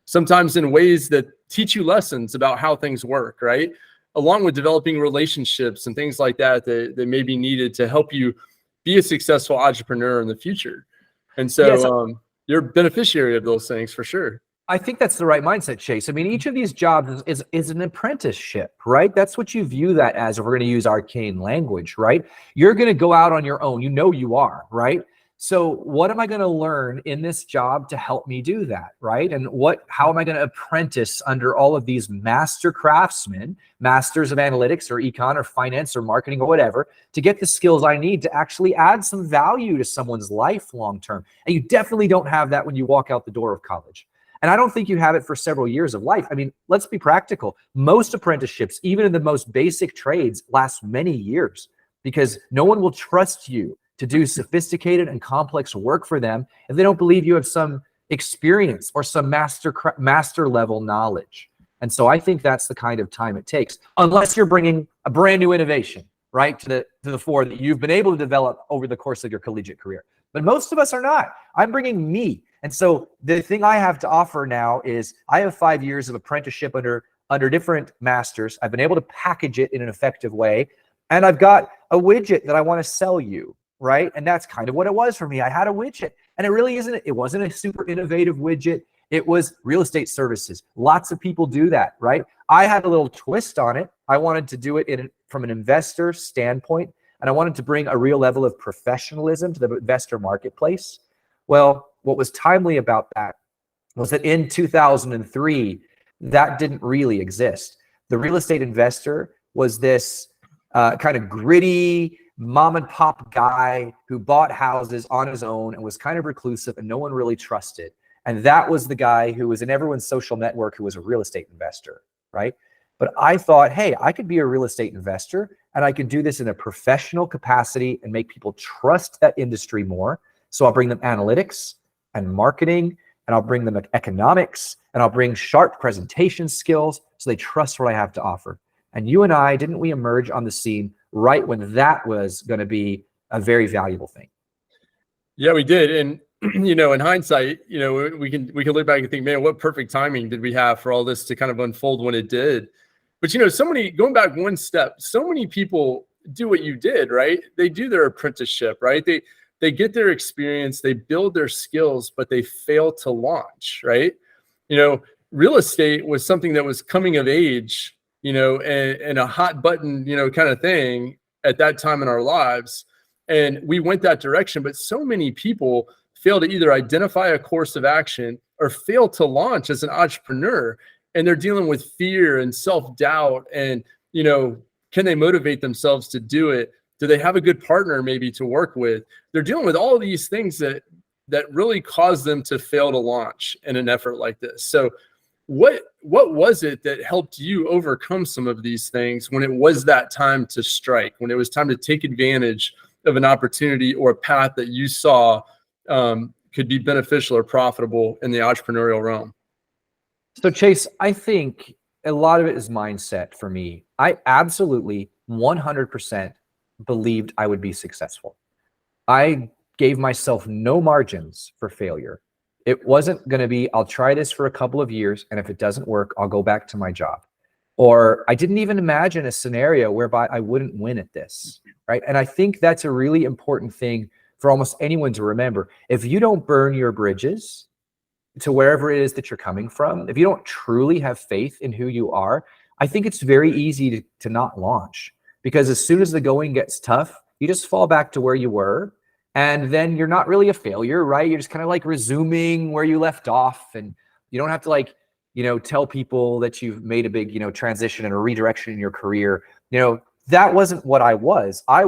[SPEAKER 1] sometimes in ways that teach you lessons about how things work, right? Along with developing relationships and things like that may be needed to help you be a successful entrepreneur in the future. And so you're a beneficiary of those things for sure.
[SPEAKER 2] I think that's the right mindset, Chase. I mean, each of these jobs is an apprenticeship, right? That's what you view that as, if we're going to use arcane language, right? You're going to go out on your own. You know you are, right? So what am I going to learn in this job to help me do that, right? And how am I going to apprentice under all of these master craftsmen, masters of analytics or econ or finance or marketing or whatever, to get the skills I need to actually add some value to someone's life long term? And you definitely don't have that when you walk out the door of college. And I don't think you have it for several years of life. I mean, let's be practical. Most apprenticeships, even in the most basic trades, last many years, because no one will trust you to do sophisticated and complex work for them if they don't believe you have some experience or some master level knowledge. And so I think that's the kind of time it takes, unless you're bringing a brand new innovation, right, to the fore that you've been able to develop over the course of your collegiate career. But most of us are not. I'm bringing me. And so the thing I have to offer now is I have 5 years of apprenticeship under different masters. I've been able to package it in an effective way. And I've got a widget that I want to sell you, right? And that's kind of what it was for me. I had a widget, and it wasn't a super innovative widget. It was real estate services. Lots of people do that, right? I had a little twist on it. I wanted to do it from an investor standpoint, and I wanted to bring a real level of professionalism to the investor marketplace. Well, what was timely about that was that in 2003, that didn't really exist. The real estate investor was this kind of gritty mom and pop guy who bought houses on his own and was kind of reclusive and no one really trusted. And that was the guy who was in everyone's social network who was a real estate investor, right? But I thought, hey, I could be a real estate investor and I could do this in a professional capacity and make people trust that industry more. So I'll bring them analytics and marketing, and I'll bring them economics, and I'll bring sharp presentation skills so they trust what I have to offer. And you and I, didn't we emerge on the scene right when that was going to be a very valuable thing?
[SPEAKER 1] Yeah, we did. And, in hindsight, we can look back and think, man, what perfect timing did we have for all this to kind of unfold when it did? But, going back one step, so many people do what you did, right? They do their apprenticeship, right? They get their experience, they build their skills, but they fail to launch, right? Real estate was something that was coming of age, and a hot button, kind of thing at that time in our lives. And we went that direction, but so many people fail to either identify a course of action or fail to launch as an entrepreneur. And they're dealing with fear and self-doubt and, can they motivate themselves to do it? Do they have a good partner maybe to work with? They're dealing with all of these things that really cause them to fail to launch in an effort like this. So what was it that helped you overcome some of these things when it was that time to strike, when it was time to take advantage of an opportunity or a path that you saw could be beneficial or profitable in the entrepreneurial realm?
[SPEAKER 2] So Chase, I think a lot of it is mindset for me. I absolutely 100% believed I would be successful. I gave myself no margins for failure. It wasn't going to be, I'll try this for a couple of years, and if it doesn't work, I'll go back to my job. Or I didn't even imagine a scenario whereby I wouldn't win at this, right? And I think that's a really important thing for almost anyone to remember. If you don't burn your bridges to wherever it is that you're coming from, if you don't truly have faith in who you are, I think it's very easy to not launch, because as soon as the going gets tough, you just fall back to where you were. And then you're not really a failure, right? You're just kind of like resuming where you left off. And you don't have to tell people that you've made a big, transition and a redirection in your career. That wasn't what I was. I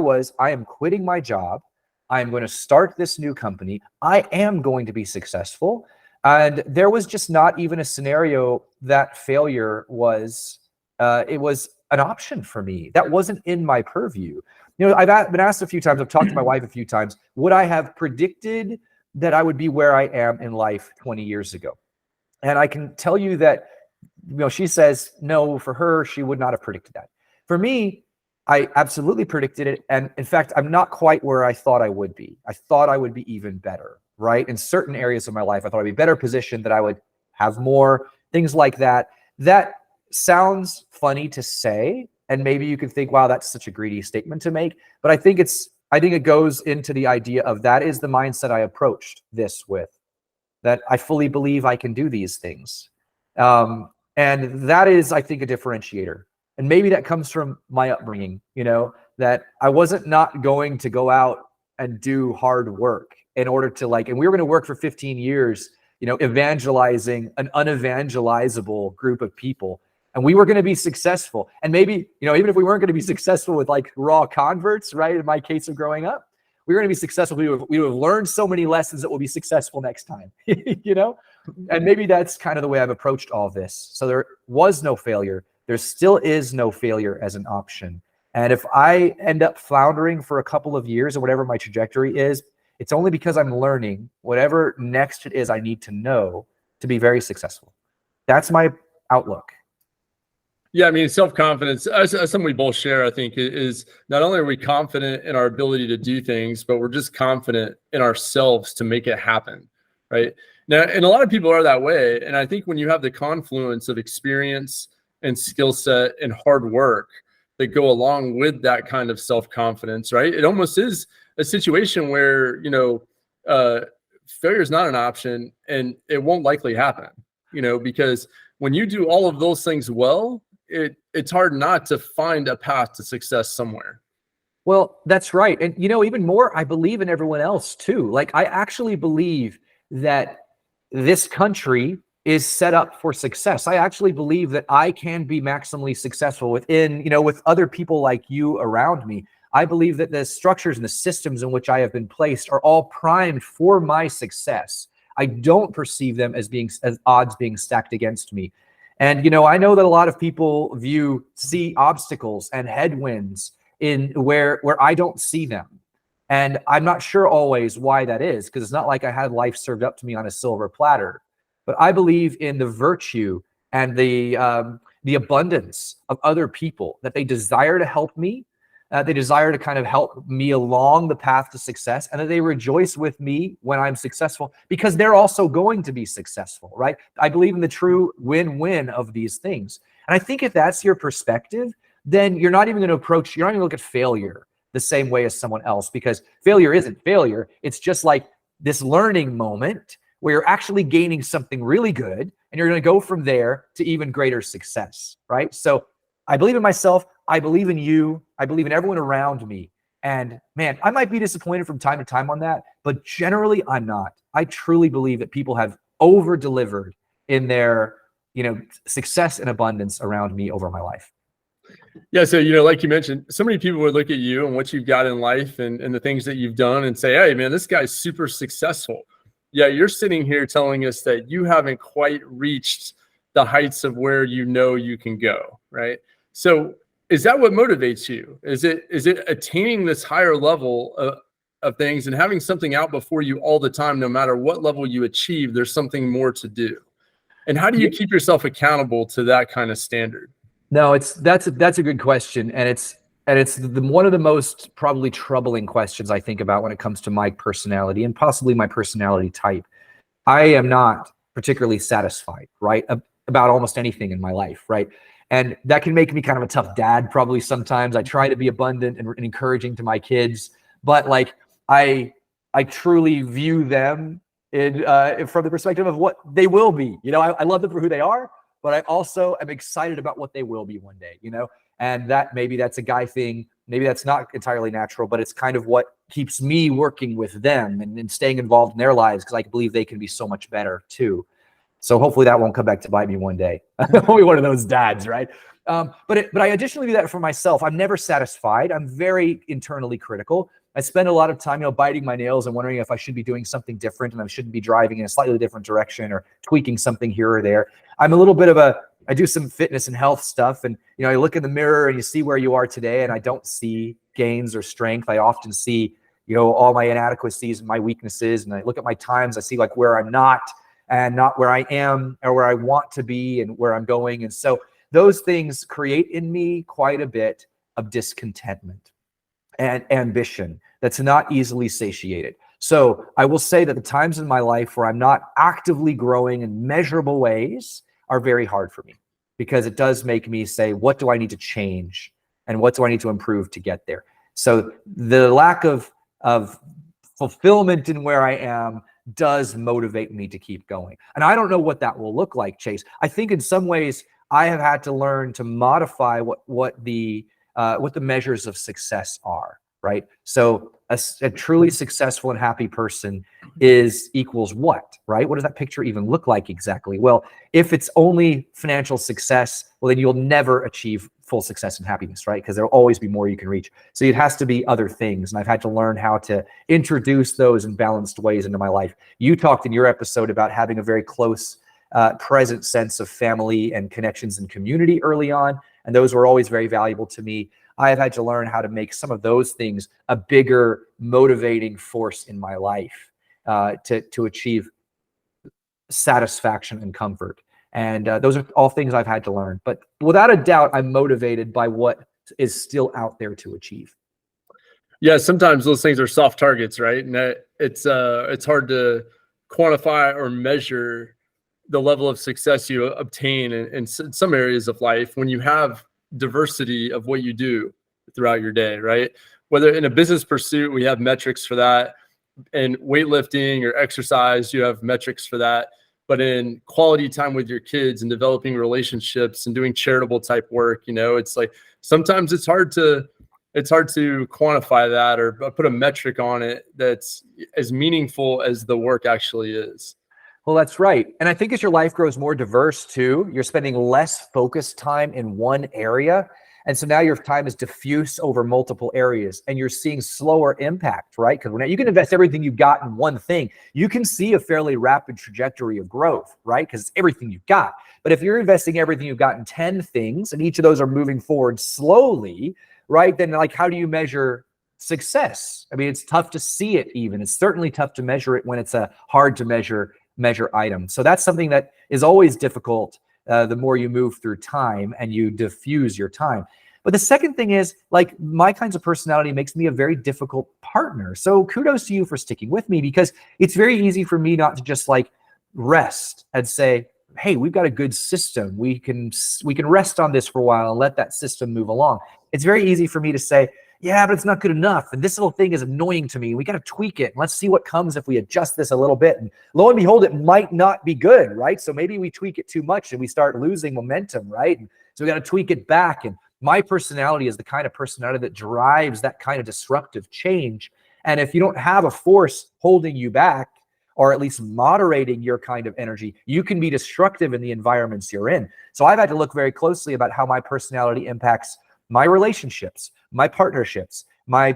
[SPEAKER 2] am quitting my job. I'm going to start this new company. I am going to be successful. And there was just not even a scenario that failure was, it was an option for me. That wasn't in my purview. I've been asked a few times, I've talked to my wife a few times, would I have predicted that I would be where I am in life 20 years ago? And I can tell you that, she says, no, for her, she would not have predicted that. For me, I absolutely predicted it. And in fact, I'm not quite where I thought I would be. I thought I would be even better, right? In certain areas of my life, I thought I'd be better positioned, that I would have more, things like that. That sounds funny to say. And maybe you could think, wow, that's such a greedy statement to make. But I think it goes into the idea of that is the mindset I approached this with, that I fully believe I can do these things. And that is, I think, a differentiator. And maybe that comes from my upbringing, that I wasn't not going to go out and do hard work in order to and we were going to work for 15 years, evangelizing an unevangelizable group of people. And we were going to be successful. And maybe, even if we weren't going to be successful with raw converts, right? In my case of growing up, we were going to be successful. We would have learned so many lessons that will be successful next time, And maybe that's kind of the way I've approached all this. So there was no failure. There still is no failure as an option. And if I end up floundering for a couple of years or whatever my trajectory is, it's only because I'm learning whatever next it is I need to know to be very successful. That's my outlook.
[SPEAKER 1] Yeah, I mean, self-confidence, as something we both share, I think, is not only are we confident in our ability to do things, but we're just confident in ourselves to make it happen, right? Now, and a lot of people are that way. And I think when you have the confluence of experience and skill set and hard work that go along with that kind of self-confidence, right? It almost is a situation where, failure is not an option, and it won't likely happen, because when you do all of those things well, it's hard not to find a path to success somewhere.
[SPEAKER 2] Well, that's right. And, even more, I believe in everyone else too. I actually believe that this country is set up for success. I actually believe that I can be maximally successful within, with other people like you around me. I believe that the structures and the systems in which I have been placed are all primed for my success. I don't perceive them as odds being stacked against me. And, I know that a lot of people see obstacles and headwinds in where I don't see them. And I'm not sure always why that is, because it's not like I had life served up to me on a silver platter. But I believe in the virtue and the abundance of other people, that they desire to help me. They desire to kind of help me along the path to success, and that they rejoice with me when I'm successful, because they're also going to be successful, right? I believe in the true win-win of these things. And I think if that's your perspective, then you're not even going to look at failure the same way as someone else, because failure isn't failure. It's just like this learning moment where you're actually gaining something really good, and you're going to go from there to even greater success, right? So I believe in myself. I believe in you. I believe in everyone around me. And man, I might be disappointed from time to time on that, but generally I'm not. I truly believe that people have over delivered in their, success and abundance around me over my life.
[SPEAKER 1] Yeah. So, like you mentioned, so many people would look at you and what you've got in life and the things that you've done and say, hey, man, this guy's super successful. Yeah. You're sitting here telling us that you haven't quite reached the heights of where you can go. Right. So is that what motivates you? Is it attaining this higher level of things and having something out before you all the time, no matter what level you achieve, there's something more to do? And how do you keep yourself accountable to that kind of standard?
[SPEAKER 2] No, that's a good question, and it's one of the most probably troubling questions I think about when it comes to my personality and possibly my personality type. I am not particularly satisfied, right, about almost anything in my life, right? And that can make me kind of a tough dad probably sometimes. I try to be abundant and encouraging to my kids, but like I truly view them from the perspective of what they will be. I love them for who they are, but I also am excited about what they will be one day, and that maybe that's a guy thing. Maybe that's not entirely natural, but it's kind of what keeps me working with them and staying involved in their lives, because I believe they can be so much better too. So hopefully that won't come back to bite me one day. I'm only one of those dads, right? But I additionally do that for myself. I'm never satisfied. I'm very internally critical. I spend a lot of time, biting my nails and wondering if I should be doing something different and I shouldn't be driving in a slightly different direction or tweaking something here or there. I'm a little bit of I do some fitness and health stuff, and you look in the mirror and you see where you are today, and I don't see gains or strength. I often see, all my inadequacies and my weaknesses, and I look at my times. I see like where I'm not and not where I am or where I want to be and where I'm going. And so those things create in me quite a bit of discontentment and ambition that's not easily satiated. So I will say that the times in my life where I'm not actively growing in measurable ways are very hard for me, because it does make me say, what do I need to change and what do I need to improve to get there? So the lack of fulfillment in where I am does motivate me to keep going. And I don't know what that will look like, Chase. I think in some ways I have had to learn to modify what the measures of success are, right? So a truly successful and happy person equals what, right? What does that picture even look like exactly? Well, if it's only financial success, well, then you'll never achieve full success and happiness, right? Because there'll always be more you can reach. So it has to be other things. And I've had to learn how to introduce those in balanced ways into my life. You talked in your episode about having a very close, present sense of family and connections and community early on. And those were always very valuable to me. I have had to learn how to make some of those things a bigger motivating force in my life to achieve satisfaction and comfort. And those are all things I've had to learn. But without a doubt, I'm motivated by what is still out there to achieve.
[SPEAKER 1] Yeah, sometimes those things are soft targets, right? And it's hard to quantify or measure the level of success you obtain in some areas of life when you have diversity of what you do throughout your day, right? Whether in a business pursuit, we have metrics for that. In weightlifting or exercise, you have metrics for that. But in quality time with your kids and developing relationships and doing charitable type work, it's like sometimes it's hard to quantify that or put a metric on it that's as meaningful as the work actually is.
[SPEAKER 2] Well, that's right. And I think as your life grows more diverse too, you're spending less focused time in one area. And so now your time is diffuse over multiple areas and you're seeing slower impact, right? Because when you can invest everything you've got in one thing, you can see a fairly rapid trajectory of growth, right? Because it's everything you've got. But if you're investing everything you've got in 10 things and each of those are moving forward slowly, right? Then like, how do you measure success? I mean, it's tough to see it even. It's certainly tough to measure it when it's a hard to measure item. So that's something that is always difficult the more you move through time and you diffuse your time. But the second thing is, like, my kinds of personality makes me a very difficult partner. So kudos to you for sticking with me, because it's very easy for me not to just like rest and say, hey, we've got a good system. We can rest on this for a while and let that system move along. It's very easy for me to say, yeah, but it's not good enough. And this little thing is annoying to me. We got to tweak it. And let's see what comes if we adjust this a little bit. And lo and behold, it might not be good, right? So maybe we tweak it too much and we start losing momentum, right? And so we got to tweak it back. And my personality is the kind of personality that drives that kind of disruptive change. And if you don't have a force holding you back, or at least moderating your kind of energy, you can be destructive in the environments you're in. So I've had to look very closely about how my personality impacts my relationships, my partnerships, my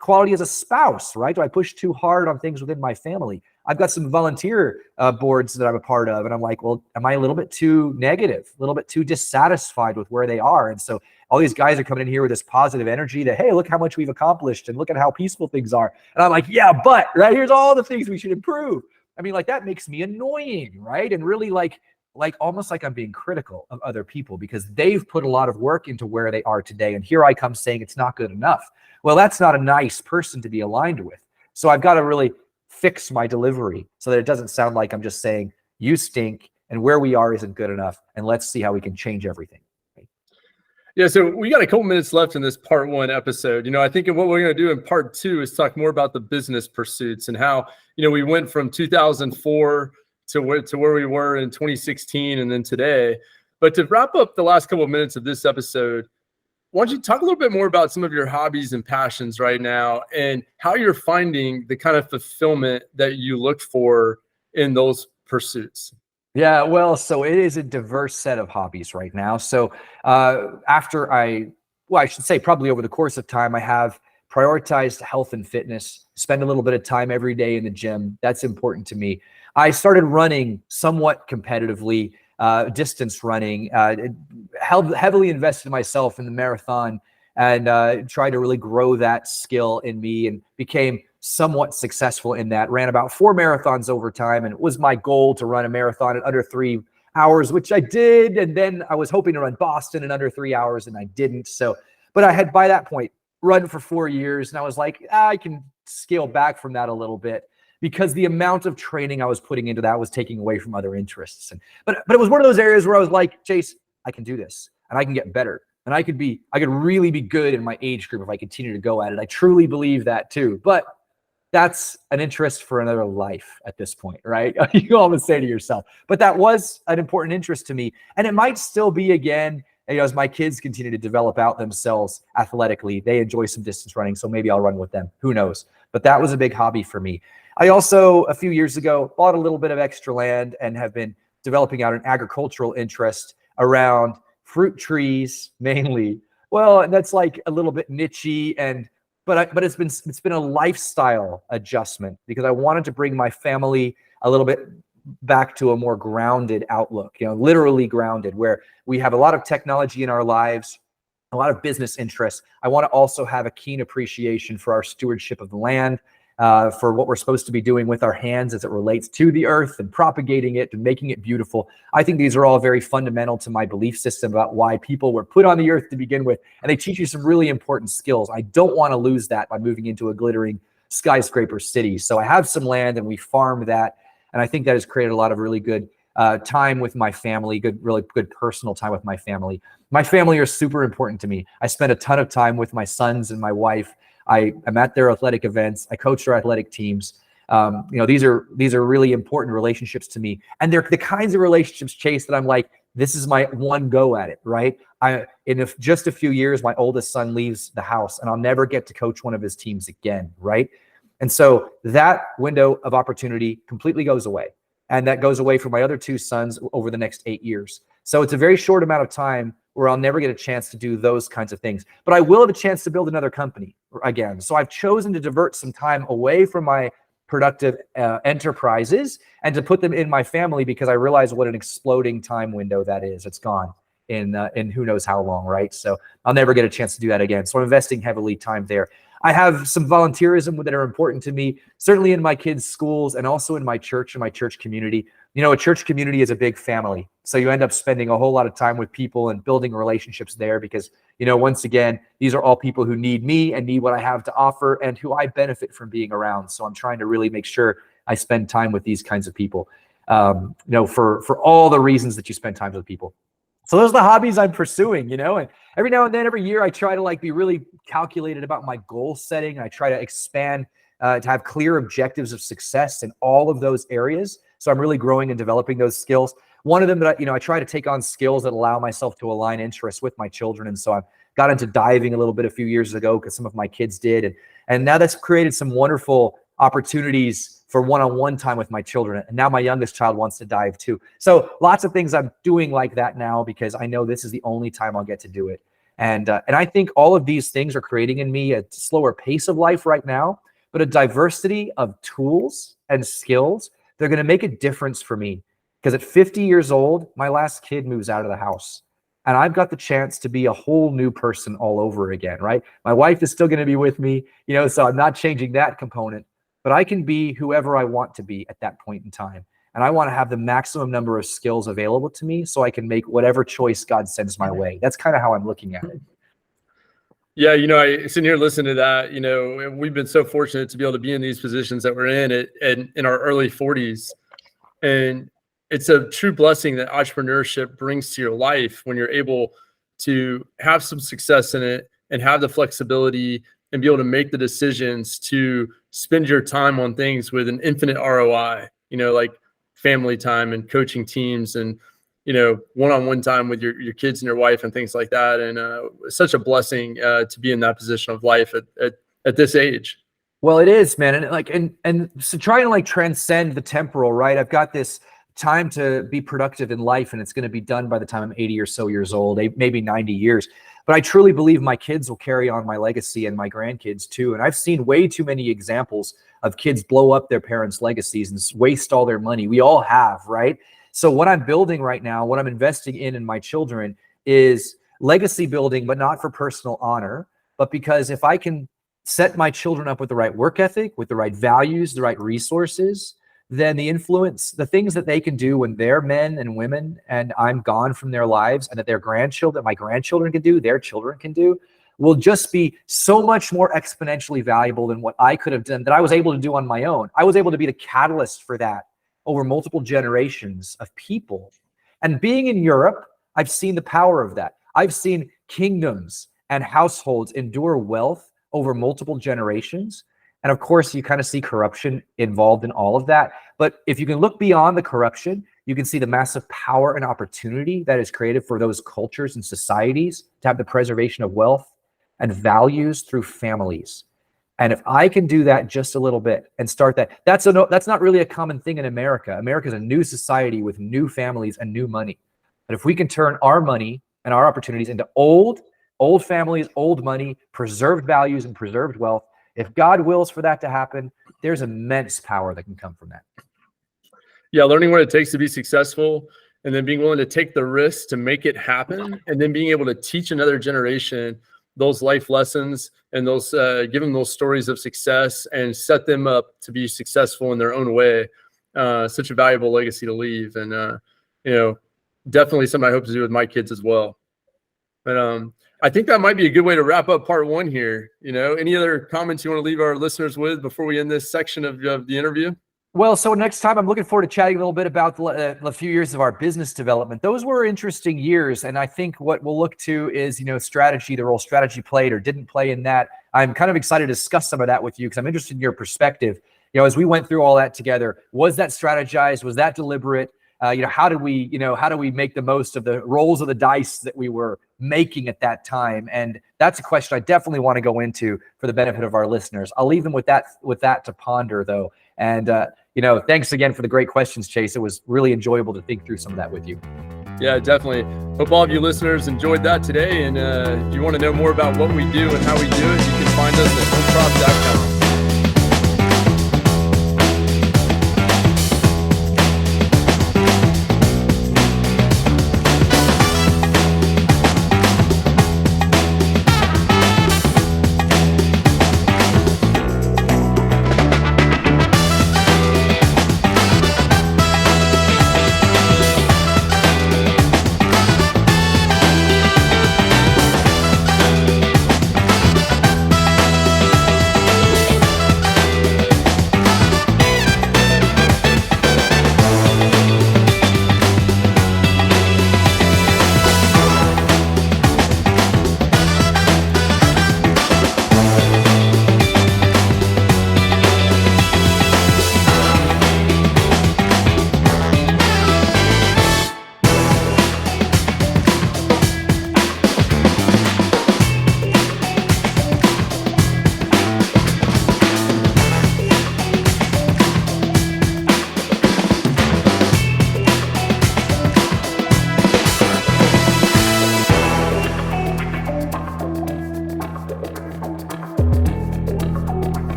[SPEAKER 2] quality as a spouse, right? Do I push too hard on things within my family? I've got some volunteer boards that I'm a part of, and I'm like, well, am I a little bit too negative, a little bit too dissatisfied with where they are? And so all these guys are coming in here with this positive energy that, hey, look how much we've accomplished and look at how peaceful things are. And I'm like, yeah, but right, here's all the things we should improve. I mean, like, that makes me annoying, right? And really like almost like I'm being critical of other people because they've put a lot of work into where they are today. And here I come saying it's not good enough. Well, that's not a nice person to be aligned with. So I've got to really fix my delivery so that it doesn't sound like I'm just saying you stink and where we are isn't good enough. And let's see how we can change everything.
[SPEAKER 1] Yeah, so we got a couple minutes left in this part one episode. I think what we're going to do in part two is talk more about the business pursuits and how, we went from 2004 to where we were in 2016 and then today. But to wrap up the last couple of minutes of this episode, why don't you talk a little bit more about some of your hobbies and passions right now and how you're finding the kind of fulfillment that you look for in those pursuits?
[SPEAKER 2] Yeah, well, so it is a diverse set of hobbies right now. So I should say probably over the course of time, I have prioritized health and fitness, spend a little bit of time every day in the gym. That's important to me. I started running somewhat competitively, distance running, heavily invested myself in the marathon and tried to really grow that skill in me and became somewhat successful in that. Ran about 4 marathons over time, and it was my goal to run a marathon in under 3 hours, which I did. And then I was hoping to run Boston in under 3 hours, and I didn't. So, but I had by that point run for 4 years, and I was like, I can scale back from that a little bit because the amount of training I was putting into that was taking away from other interests. But it was one of those areas where I was like, Chase, I can do this, and I can get better. And I could really be good in my age group if I continue to go at it. I truly believe that too. But that's an interest for another life at this point, right? You always say to yourself, but that was an important interest to me. And it might still be again, as my kids continue to develop out themselves athletically, they enjoy some distance running. So maybe I'll run with them. Who knows? But that was a big hobby for me. I also, a few years ago, bought a little bit of extra land and have been developing out an agricultural interest around fruit trees mainly. Well, and that's like a little bit nichey but it's been a lifestyle adjustment because I wanted to bring my family a little bit back to a more grounded outlook, literally grounded, where we have a lot of technology in our lives, a lot of business interests. I want to also have a keen appreciation for our stewardship of the land, for what we're supposed to be doing with our hands as it relates to the earth and propagating it and making it beautiful. I think these are all very fundamental to my belief system about why people were put on the earth to begin with. And they teach you some really important skills. I don't want to lose that by moving into a glittering skyscraper city. So I have some land and we farm that. And I think that has created a lot of really good time with my family, really good personal time with my family. My family are super important to me. I spend a ton of time with my sons and my wife. I'm at their athletic events. I coach their athletic teams. These are really important relationships to me. And they're the kinds of relationships, Chase, that I'm like, this is my one go at it, right? In just a few years, my oldest son leaves the house and I'll never get to coach one of his teams again, right? And so that window of opportunity completely goes away. And that goes away for my other 2 sons over the next 8 years. So it's a very short amount of time where I'll never get a chance to do those kinds of things. But I will have a chance to build another company again. So I've chosen to divert some time away from my productive enterprises and to put them in my family because I realize what an exploding time window that is. It's gone in who knows how long, right? So I'll never get a chance to do that again. So I'm investing heavily time there. I have some volunteerism that are important to me, certainly in my kids' schools and also in my church and my church community. A church community is a big family. So you end up spending a whole lot of time with people and building relationships there because, once again, these are all people who need me and need what I have to offer and who I benefit from being around. So I'm trying to really make sure I spend time with these kinds of people, for all the reasons that you spend time with people. So those are the hobbies I'm pursuing, and every now and then, every year, I try to be really calculated about my goal setting. I try to expand, to have clear objectives of success in all of those areas. So I'm really growing and developing those skills. One of them that I try to take on skills that allow myself to align interests with my children. And so I got into diving a little bit a few years ago because some of my kids did. And now that's created some wonderful opportunities for one-on-one time with my children. And now my youngest child wants to dive too. So lots of things I'm doing like that now because I know this is the only time I'll get to do it. And I think all of these things are creating in me a slower pace of life right now, but a diversity of tools and skills. They're going to make a difference for me because at 50 years old, my last kid moves out of the house. And I've got the chance to be a whole new person all over again, right? My wife is still going to be with me, so I'm not changing that component. But I can be whoever I want to be at that point in time. And I want to have the maximum number of skills available to me so I can make whatever choice God sends my way. That's kind of how I'm looking at it.
[SPEAKER 1] Yeah, I sit here listening to that, and we've been so fortunate to be able to be in these positions that we're in our early 40s. And it's a true blessing that entrepreneurship brings to your life when you're able to have some success in it and have the flexibility and be able to make the decisions to spend your time on things with an infinite ROI, like family time and coaching teams and, one-on-one time with your kids and your wife and things like that. And it's such a blessing to be in that position of life at this age.
[SPEAKER 2] Well, it is, man. And so trying to transcend the temporal, right? I've got this time to be productive in life and it's going to be done by the time I'm 80 or so years old, maybe 90 years. But I truly believe my kids will carry on my legacy and my grandkids too. And I've seen way too many examples of kids blow up their parents' legacies and waste all their money. We all have, right? So what I'm building right now, what I'm investing in my children is legacy building, but not for personal honor, but because if I can set my children up with the right work ethic, with the right values, the right resources, then the influence, the things that they can do when they're men and women and I'm gone from their lives and that their grandchildren, my grandchildren can do, their children can do, will just be so much more exponentially valuable than what I could have done, that I was able to do on my own. I was able to be the catalyst for that over multiple generations of people. And being in Europe, I've seen the power of that. I've seen kingdoms and households endure wealth over multiple generations. And of course, you kind of see corruption involved in all of that. But if you can look beyond the corruption, you can see the massive power and opportunity that is created for those cultures and societies to have the preservation of wealth and values through families. And if I can do that just a little bit and start that, that's not really a common thing in America. America is a new society with new families and new money. But if we can turn our money and our opportunities into old families, old money, preserved values and preserved wealth, if God wills for that to happen, there's immense power that can come from that.
[SPEAKER 1] Yeah, learning what it takes to be successful and then being willing to take the risk to make it happen and then being able to teach another generation those life lessons and those give them those stories of success and set them up to be successful in their own way. Such a valuable legacy to leave. And, definitely something I hope to do with my kids as well. But I think that might be a good way to wrap up part one here. Any other comments you want to leave our listeners with before we end this section of the interview?
[SPEAKER 2] Well, so next time I'm looking forward to chatting a little bit about the few years of our business development. Those were interesting years. And I think what we'll look to is, strategy, the role strategy played or didn't play in that. I'm kind of excited to discuss some of that with you because I'm interested in your perspective. As we went through all that together, was that strategized? Was that deliberate? How do we make the most of the rolls of the dice that we were making at that time? And that's a question I definitely want to go into for the benefit of our listeners. I'll leave them with that to ponder though. And, thanks again for the great questions, Chase. It was really enjoyable to think through some of that with you.
[SPEAKER 1] Yeah, definitely. Hope all of you listeners enjoyed that today. And if you want to know more about what we do and how we do it, you can find us at HomeProp.com.